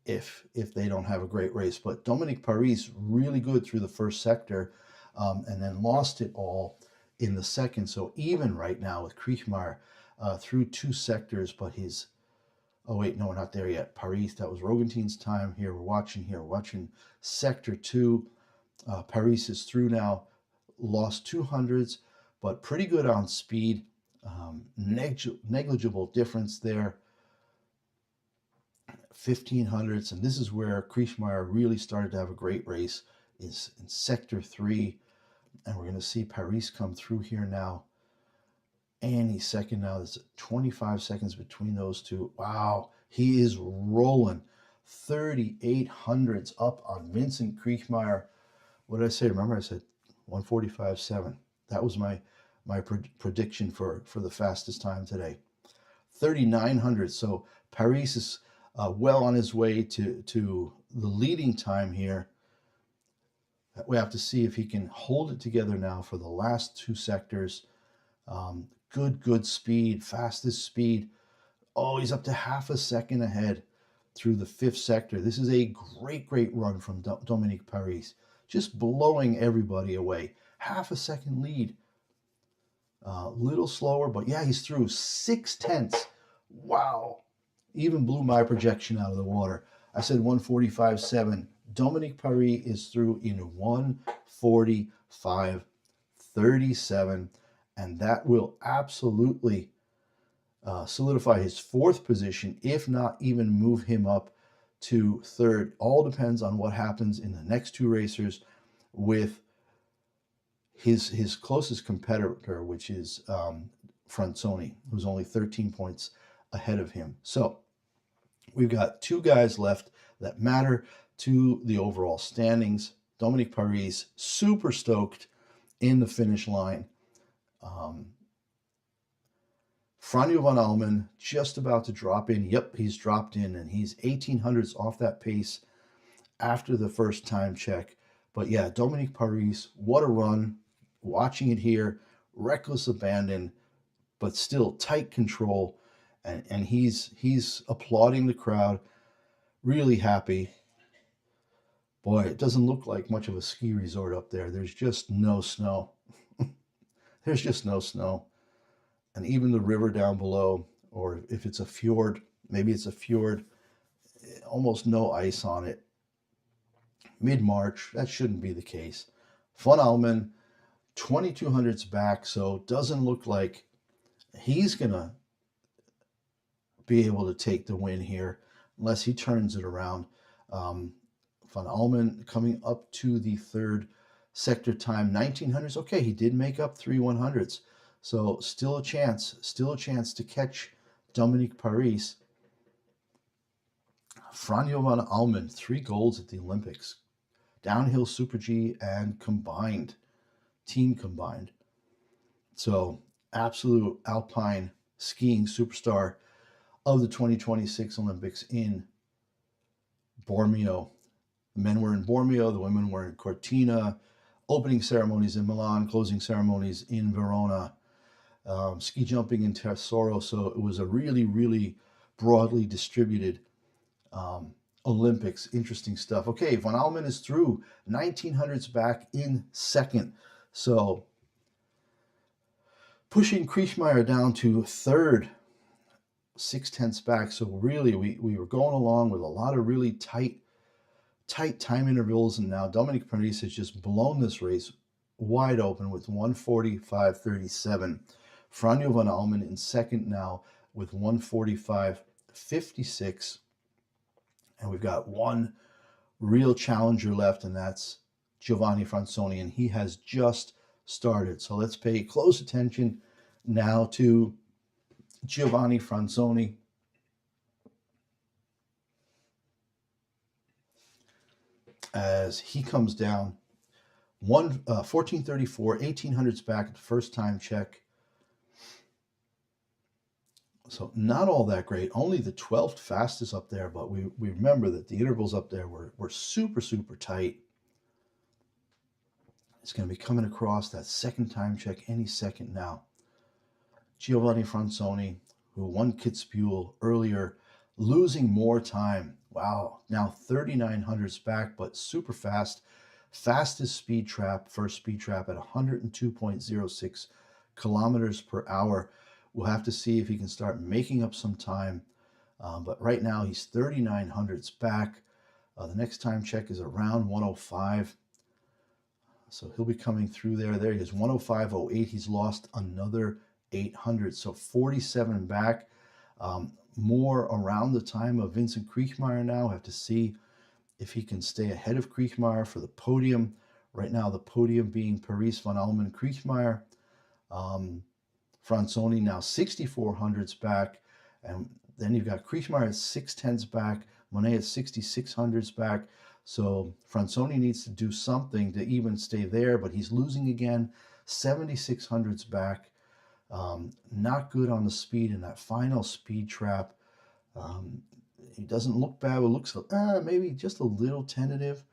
if they don't have a great race. But Dominique Paris really good through the first sector, and then lost it all in the second. So even right now with Kriechmeyer through 2 sectors, but his... Oh, wait, no, we're not there yet. Paris, that was Roggentin's time here. We're watching Sector 2. Paris is through now, lost 200s, but pretty good on speed. Negligible difference there. 1500s, and this is where Kriechmeyer really started to have a great race, is in Sector 3. And we're going to see Paris come through here now. any second now. There's 25 seconds between those two. Wow, he is rolling. 3,800s up on Vincent Kriechmeyer. What did I say? Remember I said 145.7. That was my prediction for the fastest time today. 3,900. So Paris is well on his way to the leading time here. We have to see if he can hold it together now for the last two sectors. Good speed, fastest speed. Oh, he's up to half a second ahead through the fifth sector. This is a great run from Dominique Paris. Just blowing everybody away. Half a second lead. Little slower, but yeah, he's through 6/10. Wow. Even blew my projection out of the water. I said 145.7. Dominique Paris is through in 145.37, and that will absolutely solidify his fourth position, if not even move him up to third. All depends on what happens in the next two racers with his closest competitor, which is Fransoni, who's only 13 points ahead of him. So we've got two guys left that matter to the overall standings. Dominique Paris, super stoked in the finish line. Franjo van Almen just about to drop in. Yep, he's dropped in, and he's 1,800s off that pace after the first time check. But yeah, Dominique Paris, what a run. Watching it here, reckless abandon, but still tight control. And he's applauding the crowd, really happy. Boy, it doesn't look like much of a ski resort up there. There's just no snow. There's just no snow. And even the river down below, or if it's a fjord, maybe it's a fjord, almost no ice on it. Mid-March, that shouldn't be the case. Van Almen, 2,200s back, so doesn't look like he's going to be able to take the win here unless he turns it around. Van Almen coming up to the third sector time, 1,900s. Okay, he did make up 3,100s. So still a chance to catch Dominique Paris. Franjo van Almen, 3 golds at the Olympics. Downhill Super G and team combined. So absolute alpine skiing superstar of the 2026 Olympics in Bormio. The men were in Bormio, the women were in Cortina, opening ceremonies in Milan, closing ceremonies in Verona, ski jumping in Tesoro. So it was a really broadly distributed Olympics. Interesting stuff. Okay, Van Almen is through, 1,900s back in second. So pushing Kriechmeyer down to third, 6/10 back. So really, we were going along with a lot of really tight time intervals, and now Dominique Paris has just blown this race wide open with 145.37. Franjo van Almen in second now with 145.56. And we've got one real challenger left, and that's Giovanni Fransoni, and he has just started. So let's pay close attention now to Giovanni Fransoni. As he comes down, 14:34, 1,800s back at the first time check. So not all that great. Only the 12th fastest up there, but we remember that the intervals up there were super tight. It's going to be coming across that second time check any second now. Giovanni Fransoni, who won Kvitfjell earlier, losing more time. Wow, now 3,900s back, but super fast. Fastest speed trap, first speed trap at 102.06 kilometers per hour. We'll have to see if he can start making up some time. But right now he's 3,900s back. The next time check is around 105. So he'll be coming through there. There he is, 105.08. He's lost another 800. So 47 back. More around the time of Vincent Kriechmeyer now. Have to see if he can stay ahead of Kriechmeyer for the podium. Right now the podium being Paris, Van Almen, Kriechmeyer. Franzoni now 6,400s back. And then you've got Kriechmeyer at 6/10s back. Monet at 6,600s back. So Franzoni needs to do something to even stay there, but he's losing again. 7,600s back. Not good on the speed in that final speed trap. He doesn't look bad. It looks maybe just a little tentative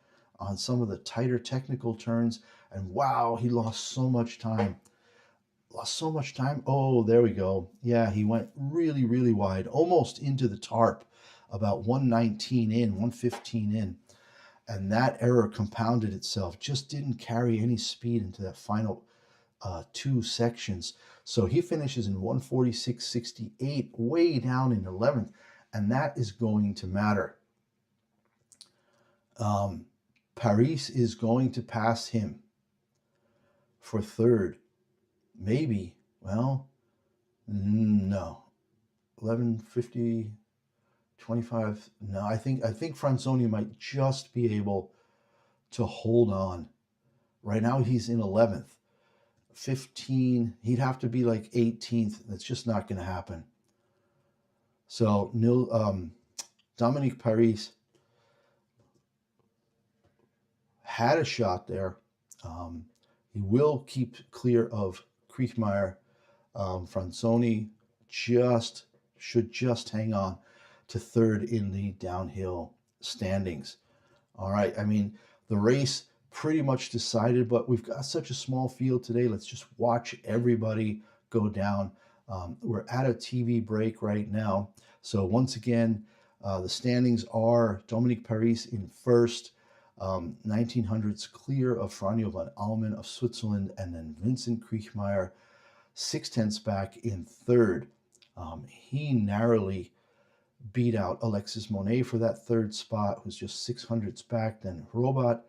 on some of the tighter technical turns. And wow, he lost so much time. Lost so much time. Oh, there we go. Yeah, he went really, really wide, almost into the tarp, about 119 in, 115 in. And that error compounded itself, just didn't carry any speed into that final two sections. So he finishes in 146.68, way down in 11th, and that is going to matter. Paris is going to pass him for third. Maybe, well, no. 11:50, 25. No, I think Franzoni might just be able to hold on. Right now he's in 11th. 15, he'd have to be like 18th. That's just not going to happen. So Dominique Paris had a shot there. He will keep clear of Kriechmeyer. Franzoni should just hang on to third in the downhill standings. All right, I mean, the race pretty much decided, but we've got such a small field today. Let's just watch everybody go down. We're at a TV break right now. So once again, the standings are Dominique Paris in first, 1900s clear of Franjo van Almen of Switzerland, and then Vincent Kriechmeyer 6/10ths back in third. He narrowly beat out Alexis Monet for that third spot, who's just 600s back. Then Robert,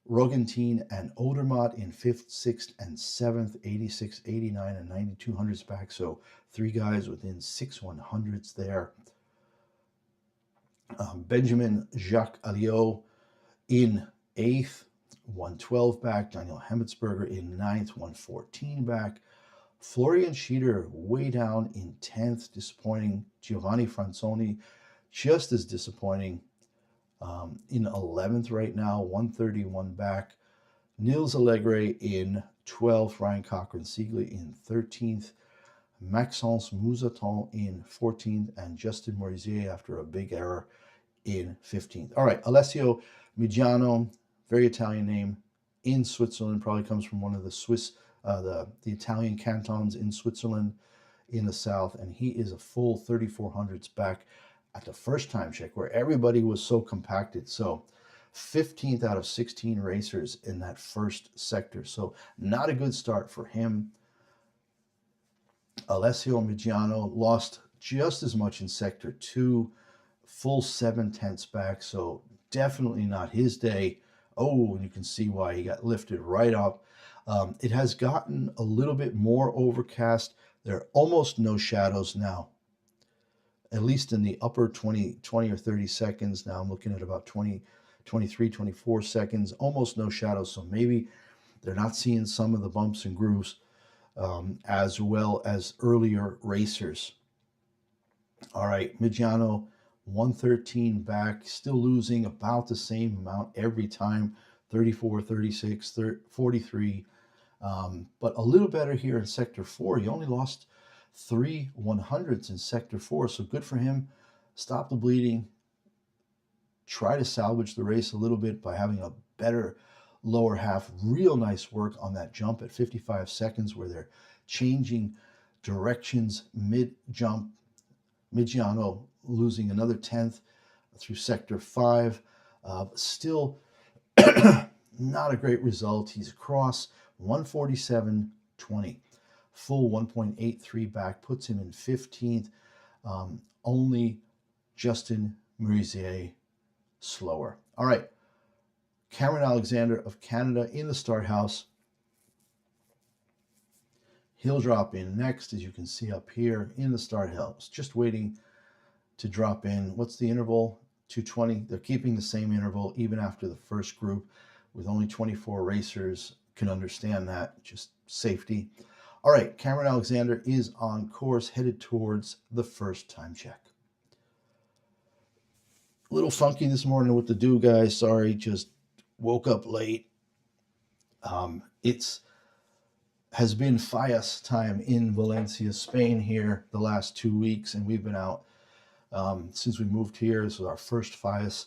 Rogentien, and Odermatt in 5th, 6th, and 7th, 86, 89, and 9200s back. So 3 guys within 6/100ths there. Benjamin Jacques Alliot in 8th, 112 back. Daniel Hemmetsberger in 9th, 114 back. Florian Schieder way down in 10th, disappointing. Giovanni Franzoni just as disappointing, in 11th right now, 131 back. Nils Allegre in 12th, Ryan Cochran-Siegley in 13th, Maxence Moussaton in 14th, and Justin Morisier, after a big error, in 15th. All right, Alessio Migiano, very Italian name, in Switzerland, probably comes from one of the Swiss, the Italian cantons in Switzerland in the south, and he is a full 3400s back at the first time check, where everybody was so compacted. So 15th out of 16 racers in that first sector. So not a good start for him. Alessio Migiano lost just as much in sector 2, full 7/10ths back. So definitely not his day. Oh, and you can see why he got lifted right up. It has gotten a little bit more overcast. There are almost no shadows now, at least in the upper 20 or 30 seconds. Now I'm looking at about 20, 23, 24 seconds, almost no shadows. So maybe they're not seeing some of the bumps and grooves as well as earlier racers. All right, Migiano, 113 back, still losing about the same amount every time, 34, 36, 43. But a little better here in sector 4. He only lost 3/100ths in sector 4, so good for him. Stop the bleeding. Try to salvage the race a little bit by having a better lower half. Real nice work on that jump at 55 seconds, where they're changing directions mid-jump. Migiano losing another 10th through sector 5. Still not a great result. He's across 147.20. Full 1.83 back, puts him in 15th. Only Justin Merisier slower. All right, Cameron Alexander of Canada in the start house. He'll drop in next, as you can see up here in the start house, just waiting to drop in. What's the interval? 220. They're keeping the same interval even after the first group, with only 24 racers. Can understand that, just safety. All right, Cameron Alexander is on course, headed towards the first time check. A little funky this morning with the dew, guys. Sorry, just woke up late. It's has been Fallas time in Valencia, Spain here the last 2 weeks, and we've been out since we moved here. This was our first Fallas.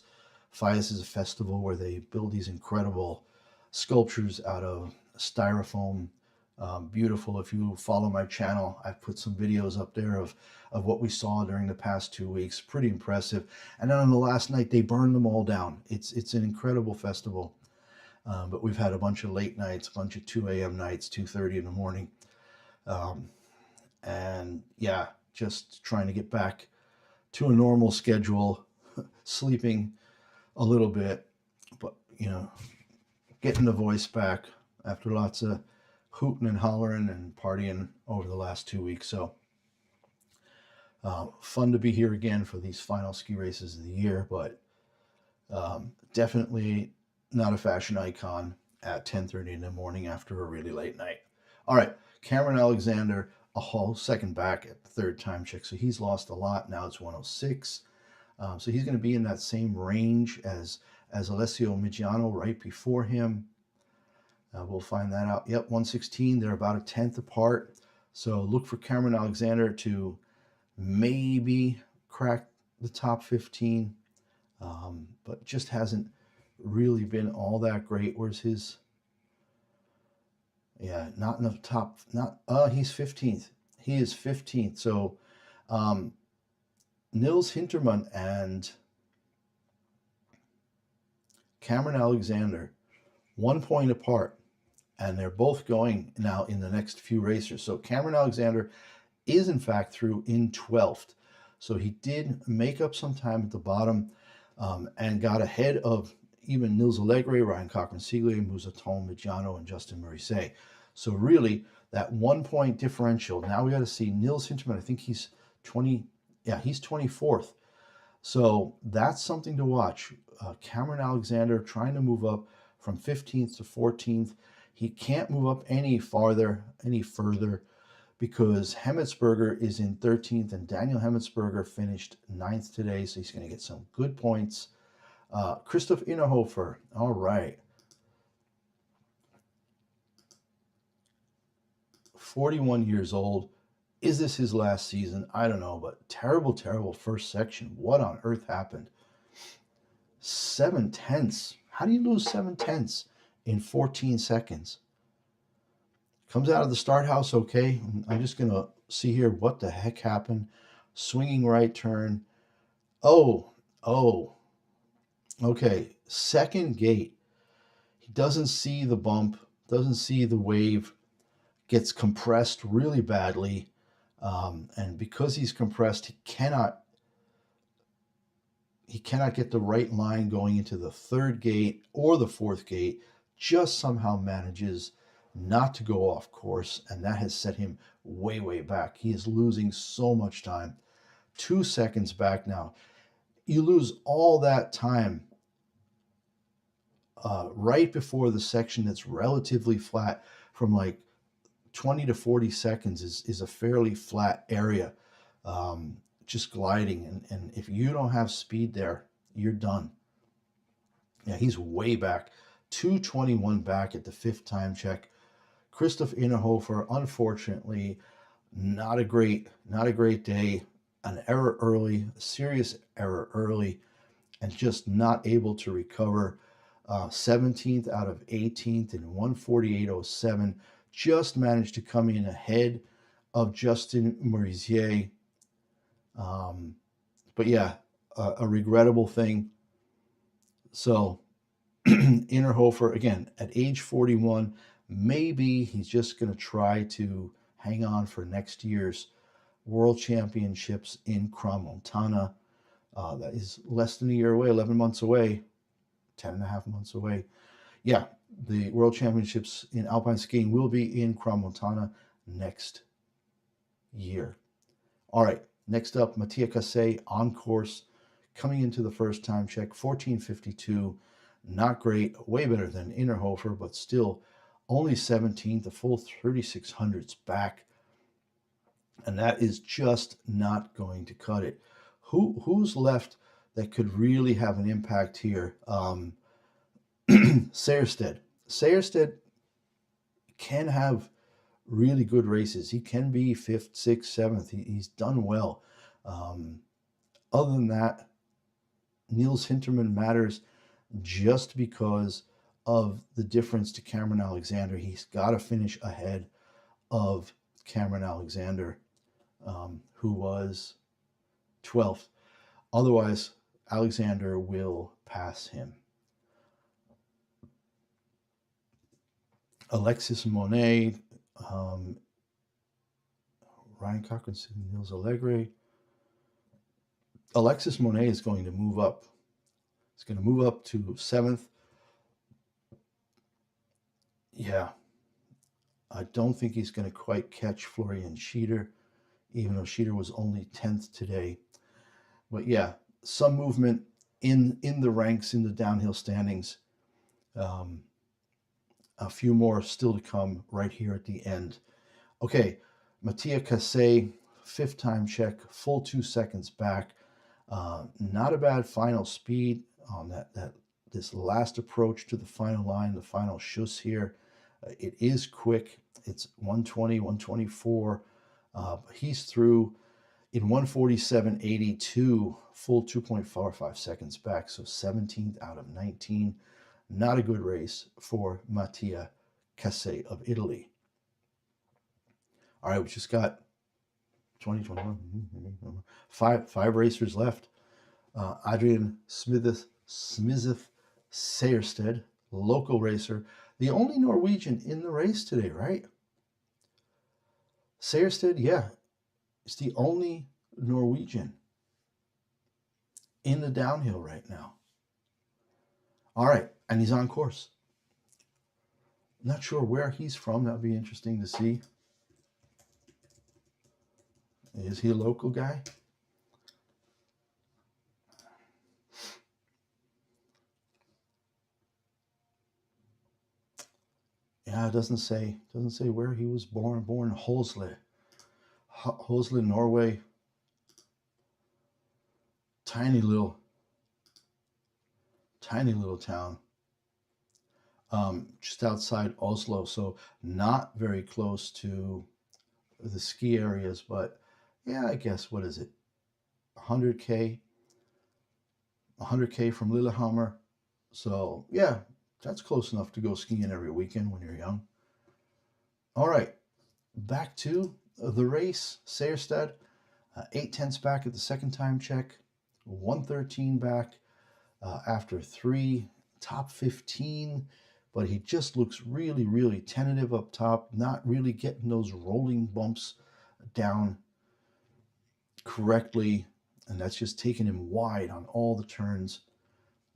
Fallas is a festival where they build these incredible sculptures out of styrofoam. Beautiful. If you follow my channel, I've put some videos up there of what we saw during the past 2 weeks. Pretty impressive. And then on the last night, they burned them all down. It's an incredible festival. But we've had a bunch of late nights, a bunch of 2 a.m. nights, 2:30 in the morning. And yeah, just trying to get back to a normal schedule, sleeping a little bit, but, you know, getting the voice back after lots of hooting and hollering and partying over the last 2 weeks. So fun to be here again for these final ski races of the year, but definitely not a fashion icon at 10:30 in the morning after a really late night. All right, Cameron Alexander, a whole second back at the third time check. So he's lost a lot. Now it's 106. So he's going to be in that same range as Alessio Migiano right before him. We'll find that out. Yep, 116. They're about a tenth apart. So look for Cameron Alexander to maybe crack the top 15, but just hasn't really been all that great. Where's his? Yeah, not in the top. Not. He's 15th. He is 15th. So, Nils Hinterman and Cameron Alexander, 1 point apart, and they're both going now in the next few racers. So Cameron Alexander is in fact through in 12th. So he did make up some time at the bottom and got ahead of even Nils Allegre, Ryan Cochran-Sigley, Musaton Migiano, and Justin Morisset. So really, that 1 point differential. Now we got to see Nils Hinterman. I think he's 20. Yeah, he's 24th. So that's something to watch. Cameron Alexander trying to move up from 15th to 14th. He can't move up any further, because Hemmetsberger is in 13th, and Daniel Hemmetsberger finished 9th today, so he's going to get some good points. Christoph Innerhofer, all right. 41 years old. Is this his last season? I don't know, but terrible, terrible first section. What on earth happened? 7/10. How do you lose 7/10 in 14 seconds? Comes out of the start house okay. I'm just going to see here what the heck happened. Swinging right turn. Oh. Okay, second gate. He doesn't see the bump, doesn't see the wave, gets compressed really badly. And because he's compressed, he cannot get the right line going into the third gate or the fourth gate. Just somehow manages not to go off course, and that has set him way, way back. He is losing so much time. 2 seconds back now. You lose all that time right before the section that's relatively flat. From like 20 to 40 seconds is a fairly flat area, just gliding. And if you don't have speed there, you're done. Yeah, he's way back. 2:21 back at the fifth time check. Christoph Innerhofer, unfortunately, not a great day. An error early, a serious error early, and just not able to recover. 17th out of 18th in 1:48.07. Just managed to come in ahead of Justin Morisset. But yeah, a regrettable thing. So Innerhofer, again, at age 41, maybe he's just going to try to hang on for next year's World Championships in Crans-Montana. That is less than a year away, 11 months away, 10 and a half months away. Yeah, the World Championships in Alpine Skiing will be in Crans-Montana next year. All right, next up, Mattia Cassé on course, coming into the first time check, 14:52. Not great, way better than Innerhofer, but still only 17th, a full 3,600s back. And that is just not going to cut it. Who's left that could really have an impact here? Seierstedt. Seierstedt can have really good races. He can be 5th, 6th, 7th. He's done well. Other than that, Niels Hinterman matters just because of the difference to Cameron Alexander. He's got to finish ahead of Cameron Alexander, who was 12th. Otherwise, Alexander will pass him. Alexis Monet, Ryan Cochran, Niels Allegre. Alexis Monet is going to move up. It's going to move up to 7th. Yeah, I don't think he's going to quite catch Florian Schieder, even though Schieder was only 10th today. But yeah, some movement in the ranks, in the downhill standings. A few more still to come right here at the end. Okay, Mattia Cassé, 5th time check, full 2 seconds back. Not a bad final speed on this last approach to the final line, the final schuss here. It is quick. It's 120, 124. He's through in 147.82, full 2.45 seconds back, so 17th out of 19. Not a good race for Mattia Cassé of Italy. All right, we just got 2021. Five racers left. Adrian Smith Seierstedt, local racer, the only Norwegian in the race today, right? Seierstedt, yeah, is the only Norwegian in the downhill right now. All right, and he's on course. Not sure where he's from. That would be interesting to see. Is he a local guy? Yeah, it doesn't say where he was born. Born in Holsle, Norway. Tiny little town. Just outside Oslo, so not very close to the ski areas, but yeah, I guess, what is it? 100K from Lillehammer. So yeah, that's close enough to go skiing every weekend when you're young. All right, back to the race. Seierstedt, 8/10 back at the second time check, 113 back after 3, top 15, but he just looks really, really tentative up top, not really getting those rolling bumps down correctly, and that's just taking him wide on all the turns.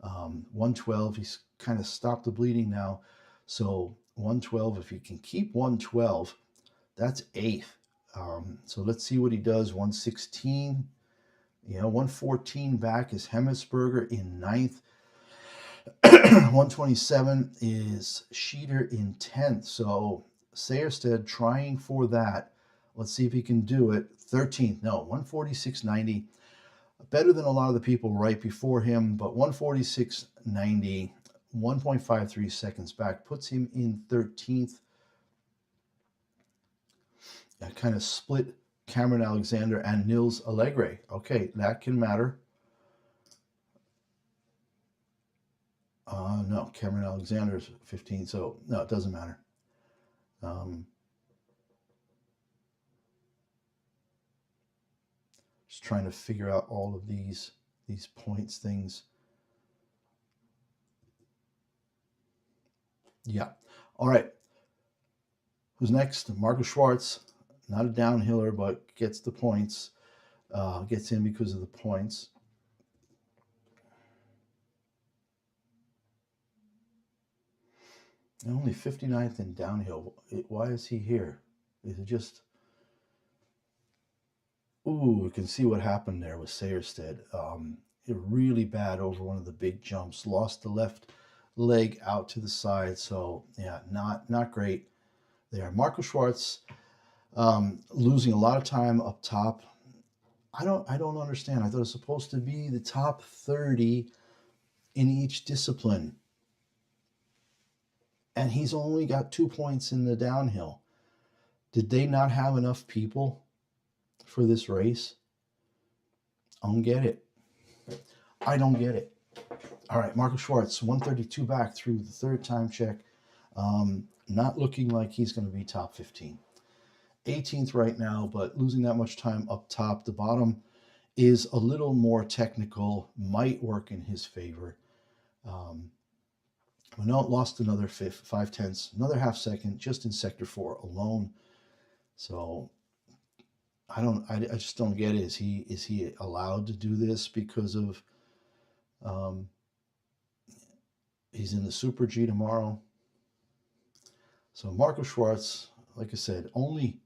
112, he's kind of stopped the bleeding now, so 112, if he can keep 112, that's 8th. So let's see what he does. 116, 114 back is Hemmesberger in 9th. 127 is Schieder in 10th. So Seierstedt trying for that. Let's see if he can do it. 13th, no, 146.90. Better than a lot of the people right before him, but 146.90, 1.53 seconds back, puts him in 13th. That kind of split Cameron Alexander and Niels Allegre. Okay, that can matter. No, Cameron Alexander's 15, so no, it doesn't matter. Just trying to figure out all of these points things. Yeah. All right. Who's next? Marcus Schwartz, not a downhiller, but gets the points. Gets in because of the points. Only 59th in downhill. Why is he here? Is it just... Ooh, you can see what happened there with Seierstedt. Really bad over one of the big jumps. Lost the left leg out to the side. So yeah, not great there. Marco Schwartz losing a lot of time up top. I don't understand. I thought it was supposed to be the top 30 in each discipline, and he's only got 2 points in the downhill. Did they not have enough people for this race? I don't get it. I don't get it. All right, Marco Schwartz, 132 back through the third time check. Not looking like he's going to be top 15. 18th right now, but losing that much time up top. The bottom is a little more technical, might work in his favor. Renault lost another 5/10, another half second just in sector 4 alone. So I just don't get it. Is he allowed to do this because of he's in the Super G tomorrow? So Marco Schwartz, like I said, only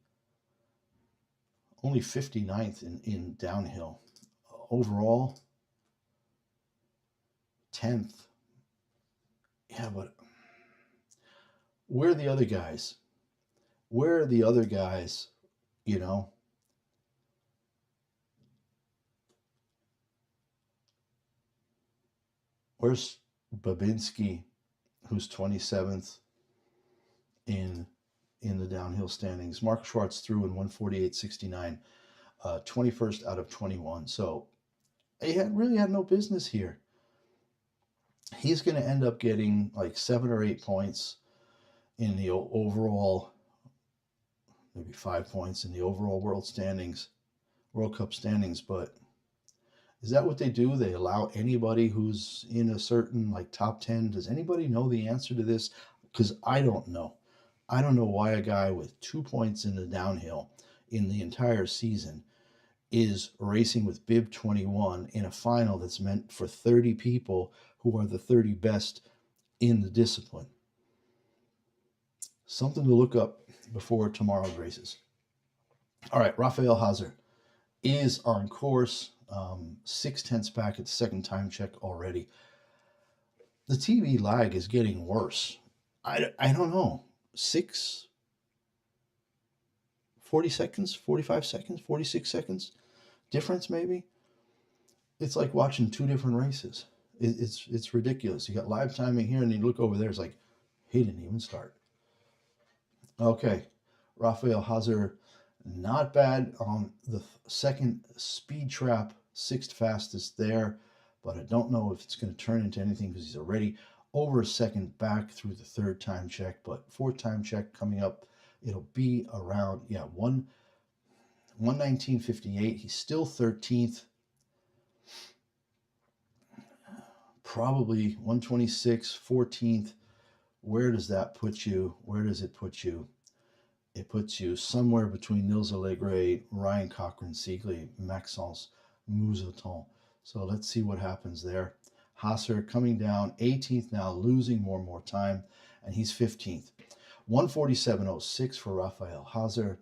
59th in downhill. Overall, 10th. Yeah, but where are the other guys? Where are the other guys, you know? Where's Babinski, who's 27th in the downhill standings? Mark Schwartz threw in 148.69, 21st out of 21. So he really had no business here. He's going to end up getting like 7 or 8 points in the overall, maybe 5 points in the overall World Cup standings. But is that what they do? They allow anybody who's in a certain like top 10? Does anybody know the answer to this? Because I don't know. I don't know why a guy with 2 points in the downhill in the entire season is racing with bib 21 in a final that's meant for 30 people who are the 30 best in the discipline. Something to look up before tomorrow's races. All right, Raphael Hazer is on course. 6/10 back at the second time check already. The TV lag is getting worse. I don't know. 40 seconds, 45 seconds, 46 seconds difference maybe. It's like watching two different races. It's ridiculous. You got live timing here, and you look over there. It's like he didn't even start. Okay, Raphael Hazer, not bad on the second speed trap, 6th fastest there, but I don't know if it's going to turn into anything because he's already over a second back through the third time check. But fourth time check coming up, it'll be around 119.58. He's still 13th. Probably 126, 14th. Where does that put you? Where does it put you? It puts you somewhere between Nils Allegre, Ryan Cochran, Siegley, Maxence Mousseton. So let's see what happens there. Hazer coming down, 18th now, losing more and more time, and he's 15th. 147.06 for Raphael Hazer.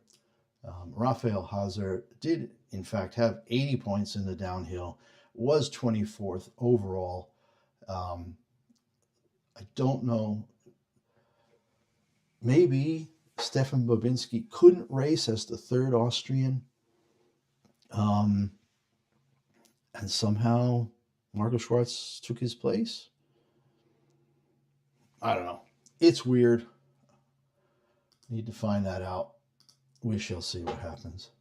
Raphael Hazer did, in fact, have 80 points in the downhill, was 24th overall. I don't know. Maybe Stefan Babinski couldn't race as the third Austrian. And somehow Marco Schwartz took his place. I don't know. It's weird. Need to find that out. We shall see what happens.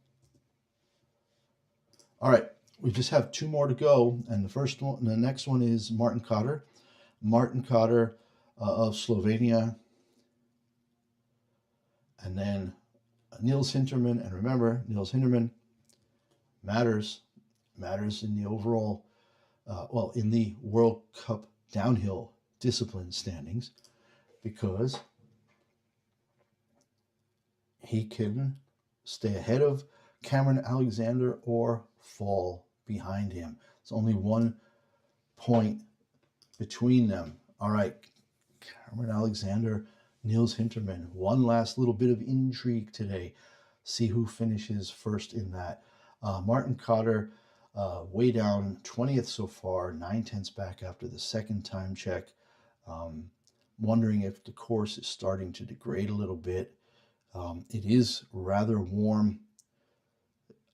All right. We just have 2 more to go. And the next one is Martin Cotter. Martin Cotter of Slovenia. And then Niels Hinterman. And remember, Niels Hinterman matters in the overall, in the World Cup downhill discipline standings, because he can stay ahead of Cameron Alexander or fall behind him. It's only 1 point between them. All right, Cameron Alexander, Niels Hinterman. One last little bit of intrigue today. See who finishes first in that. Martin Cotter, way down, 20th so far, 9/10 back after the second time check. Wondering if the course is starting to degrade a little bit. It is rather warm.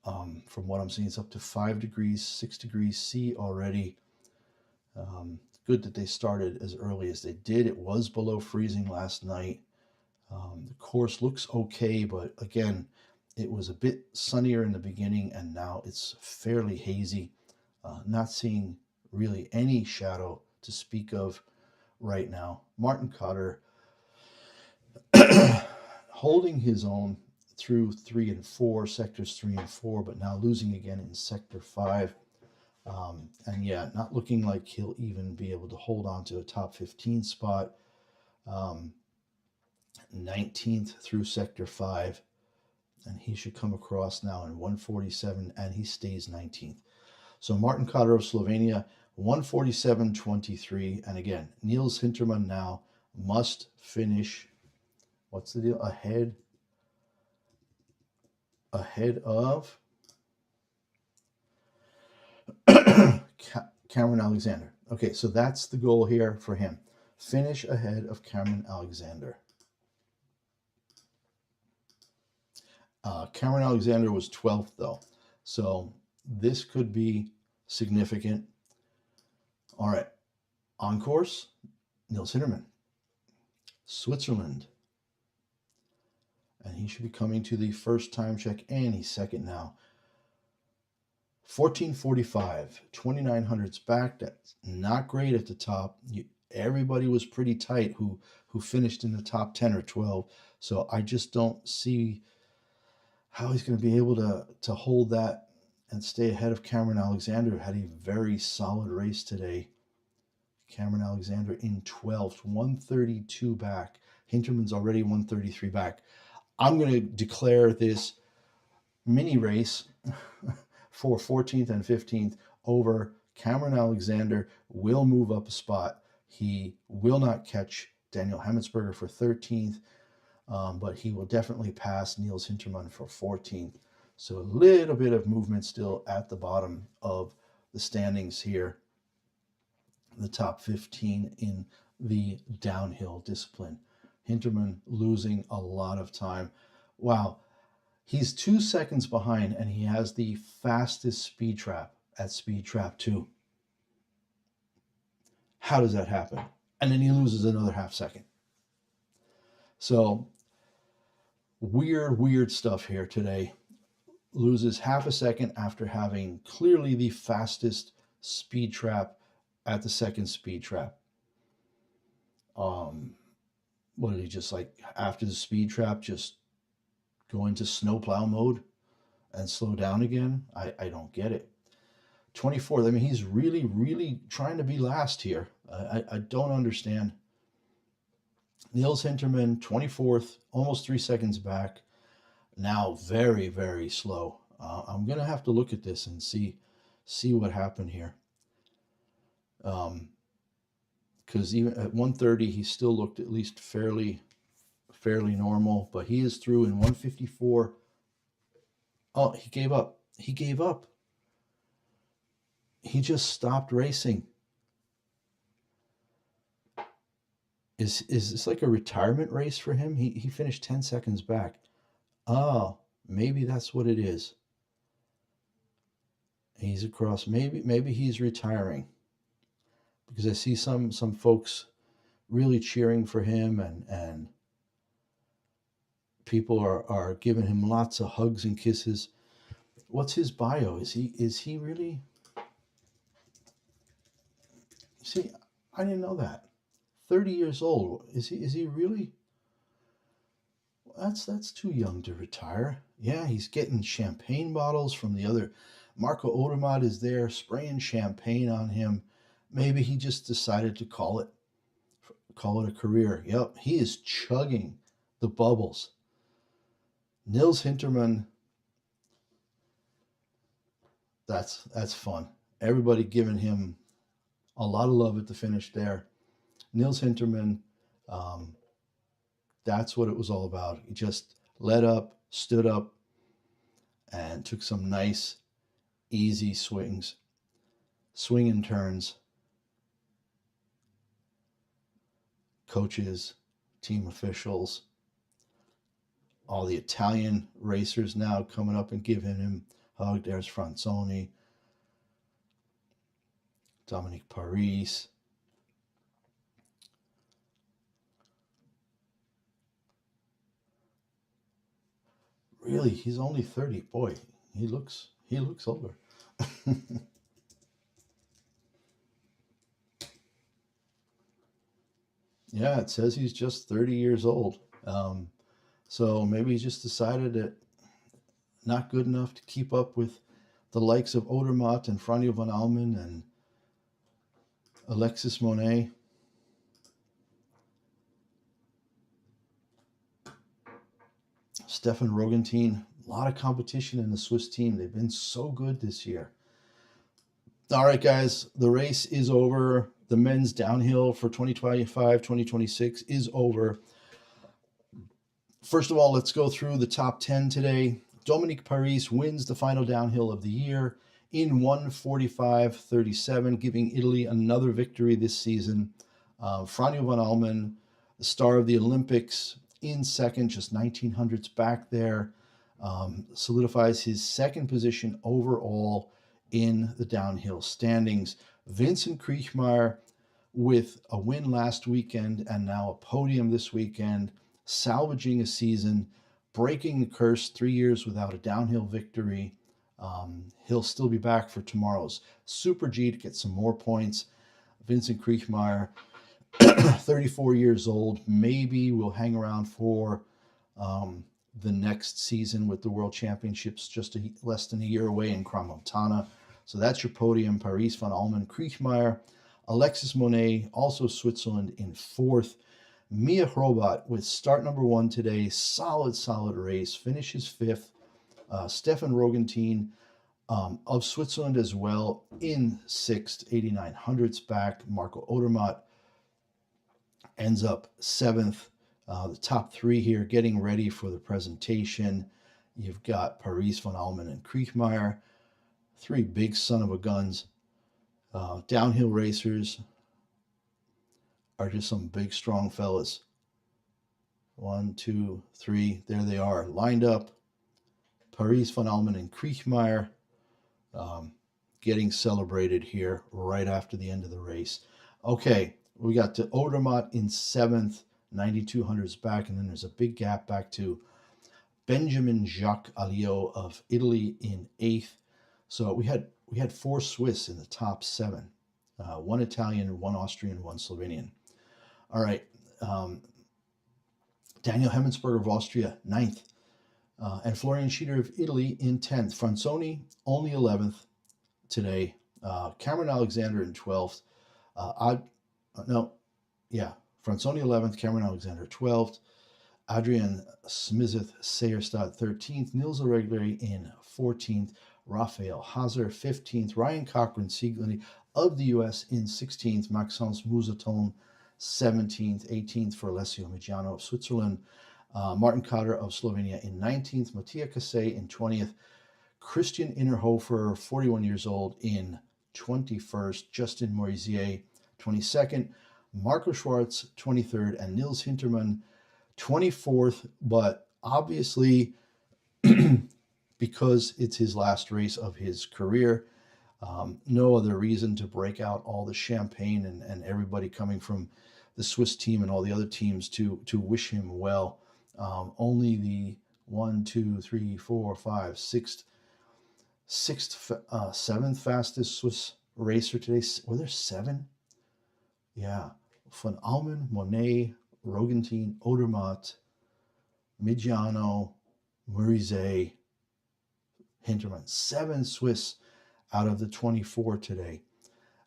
From what I'm seeing, it's up to 5 degrees, 6 degrees C already. Good that they started as early as they did. It was below freezing last night. The course looks okay, but again, it was a bit sunnier in the beginning, and now it's fairly hazy. Not seeing really any shadow to speak of right now. Martin Cotter holding his own through 3 and 4, sectors 3 and 4, but now losing again in sector 5. And yeah, not looking like he'll even be able to hold on to a top 15 spot. 19th through sector 5, and he should come across now in 147, and he stays 19th. So Martin Cotter of Slovenia, 147.23, and again, Niels Hintermann now must finish, what's the deal, ahead of Cameron Alexander. Okay, so that's the goal here for him. Finish ahead of Cameron Alexander. Cameron Alexander was 12th, though. So this could be significant. All right. On course, Niels Hintermann, Switzerland. And he should be coming to the first time check, and he's second now. 14:45, 2900s back. That's not great at the top. Everybody was pretty tight who finished in the top 10 or 12. So I just don't see how he's going to be able to hold that and stay ahead of Cameron Alexander, who had a very solid race today. Cameron Alexander in 12th, 132 back. Hintermann's already 133 back. I'm going to declare this mini race for 14th and 15th over. Cameron Alexander will move up a spot. He will not catch Daniel Hemmetsberger for 13th, but he will definitely pass Niels Hintermann for 14th. So a little bit of movement still at the bottom of the standings here. The top 15 in the downhill discipline. Hintermann losing a lot of time. Wow. He's 2 seconds behind, and he has the fastest speed trap at Speed Trap 2. How does that happen? And then he loses another half second. So weird stuff here today. Loses half a second after having clearly the fastest speed trap at the second speed trap. What did he just, like, after the speed trap, just go into snowplow mode and slow down again? I don't get it. 24th, I mean, he's really trying to be last here. I don't understand. Niels Hintermann, 24th, almost 3 seconds back. Now very slow. I'm going to have to look at this and see what happened here. Because even at 130, he still looked at least fairly normal, but he is through in 154. Oh, he gave up. He just stopped racing. Is this like a retirement race for him? He finished 10 seconds back. Oh, maybe that's what it is. He's across. Maybe he's retiring, because I see some folks really cheering for him, and people are giving him lots of hugs and kisses. What's his bio? Is he really? See, I didn't know that. 30 years old. Is he really? That's too young to retire. Yeah, he's getting champagne bottles from the other. Marco Odermatt is there spraying champagne on him. Maybe he just decided to call it a career. Yep, he is chugging the bubbles. Niels Hintermann. That's fun. Everybody giving him a lot of love at the finish there. Niels Hintermann, that's what it was all about. He just let up, stood up, and took some nice, easy swing and turns. coaches, team officials, all the Italian racers now coming up and giving him a hug. There's Franzoni, Dominique Paris. Really, he's only 30. Boy, he looks older. Yeah, it says he's just 30 years old. So maybe he just decided that not good enough to keep up with the likes of Odermatt and Franjo van Almen and Alexis Monet. Stefan Rogentin. A lot of competition in the Swiss team. They've been so good this year. All right, guys, the race is over. The men's downhill for 2025-2026 is over. First of all, let's go through the top 10 today. Dominique Paris wins the final downhill of the year in 1:45:37, giving Italy another victory this season. Franjo van Almen, the star of the Olympics, in second, just 1900ths back there, solidifies his second position overall in the downhill standings. Vincent Kriechmayr, with a win last weekend and now a podium this weekend, salvaging a season, breaking the curse, 3 years without a downhill victory. He'll still be back for tomorrow's Super G to get some more points. Vincent Kriechmayr, 34 years old, maybe will hang around for the next season with the World Championships just less than a year away in Crans-Montana. So that's your podium: Paris, van Almen, Kriechmayr. Alexis Monet, also Switzerland, in fourth. Mia Hrobat with start number 1 today. Solid race. Finishes fifth. Stefan Rogentin of Switzerland as well in sixth, 8900ths back. Marco Odermatt ends up seventh. The top 3 here getting ready for the presentation. You've got Paris, van Almen, and Kriechmayr. 3 big son of a guns. Downhill racers are just some big, strong fellas. 1, 2, 3. There they are, lined up. Paris, van Almen, and Kriechmayr getting celebrated here right after the end of the race. Okay, we got to Odermatt in 7th, 9200s back, and then there's a big gap back to Benjamin Jacques Alliot of Italy in 8th. So we had 4 Swiss in the top 7. 1 Italian, 1 Austrian, 1 Slovenian. All right. Daniel Hemmensberger of Austria, 9th. And Florian Schieder of Italy in 10th. Franzoni, only 11th today. Cameron Alexander in 12th. Franzoni 11th, Cameron Alexander 12th. Adrian Smizeth Sayerstad 13th. Nils O'Reilly in 14th. Raphael Hazer 15th. Ryan Cochran Sieglany of the US in 16th. Maxence Moussaton 17th. 18th for Alessio Migiano of Switzerland. Martin Cotter of Slovenia in 19th. Mattia Cassay in 20th. Christian Innerhofer, 41 years old, in 21st. Justin Moisier, 22nd. Marco Schwartz, 23rd. And Nils Hintermann, 24th. But obviously, because it's his last race of his career, no other reason to break out all the champagne and everybody coming from the Swiss team and all the other teams to wish him well. Only the 7th fastest Swiss racer today. Were there 7? Yeah. Van Almen, Monet, Rogentin, Odermatt, Migiano, Murise, Hintermann. 7 Swiss out of the 24 today.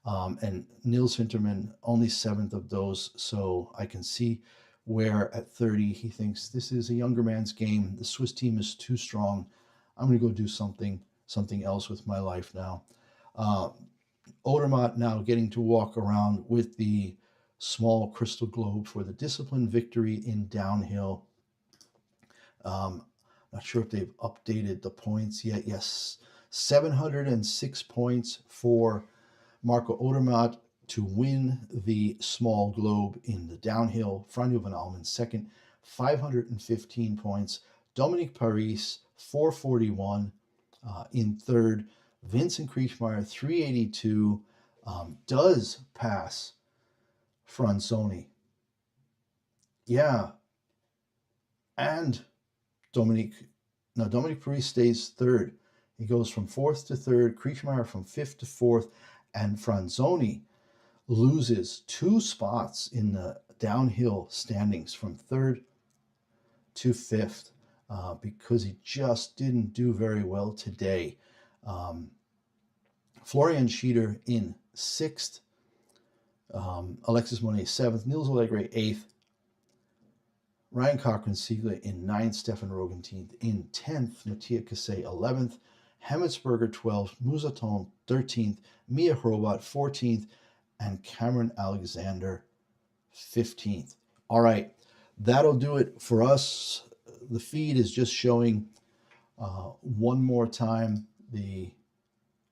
And Nils Hintermann, only 7th of those. So I can see where at 30 he thinks this is a younger man's game. The Swiss team is too strong. I'm going to go do something else with my life now. Odermatt now getting to walk around with the small crystal globe for the discipline victory in downhill. Not sure if they've updated the points yet. Yes, 706 points for Marco Odermatt, to win the small globe in the downhill. Franjo van Almen second, 515 points. Dominique Paris, 441 in third. Vincent Kriechmeyer, 382, does pass Franzoni. Yeah. And Dominique Paris stays third. He goes from fourth to third, Kriechmeyer from fifth to fourth, and Franzoni loses 2 spots in the downhill standings from third to fifth because he just didn't do very well today. Florian Schieder in sixth, Alexis Monet seventh, Niels Allegre eighth, Ryan Cochran-Siegler in ninth, Stefan Roggentin in 10th, Mattia Cassay 11th, Hemmetsberger 12th, Musaton 13th, Mia Hrobat 14th, and Cameron Alexander 15th. All right, that'll do it for us. The feed is just showing one more time the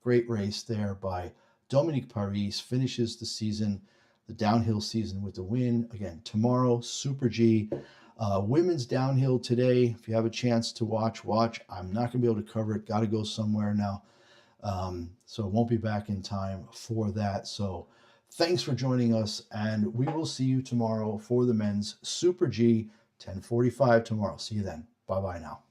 great race there by Dominique Paris, finishes the season, the downhill season, with the win. Again, tomorrow, Super G. Women's downhill today. If you have a chance to watch. I'm not going to be able to cover it. Got to go somewhere now. So it won't be back in time for that. So thanks for joining us, and we will see you tomorrow for the men's Super G, 10:45 tomorrow. See you then. Bye-bye now.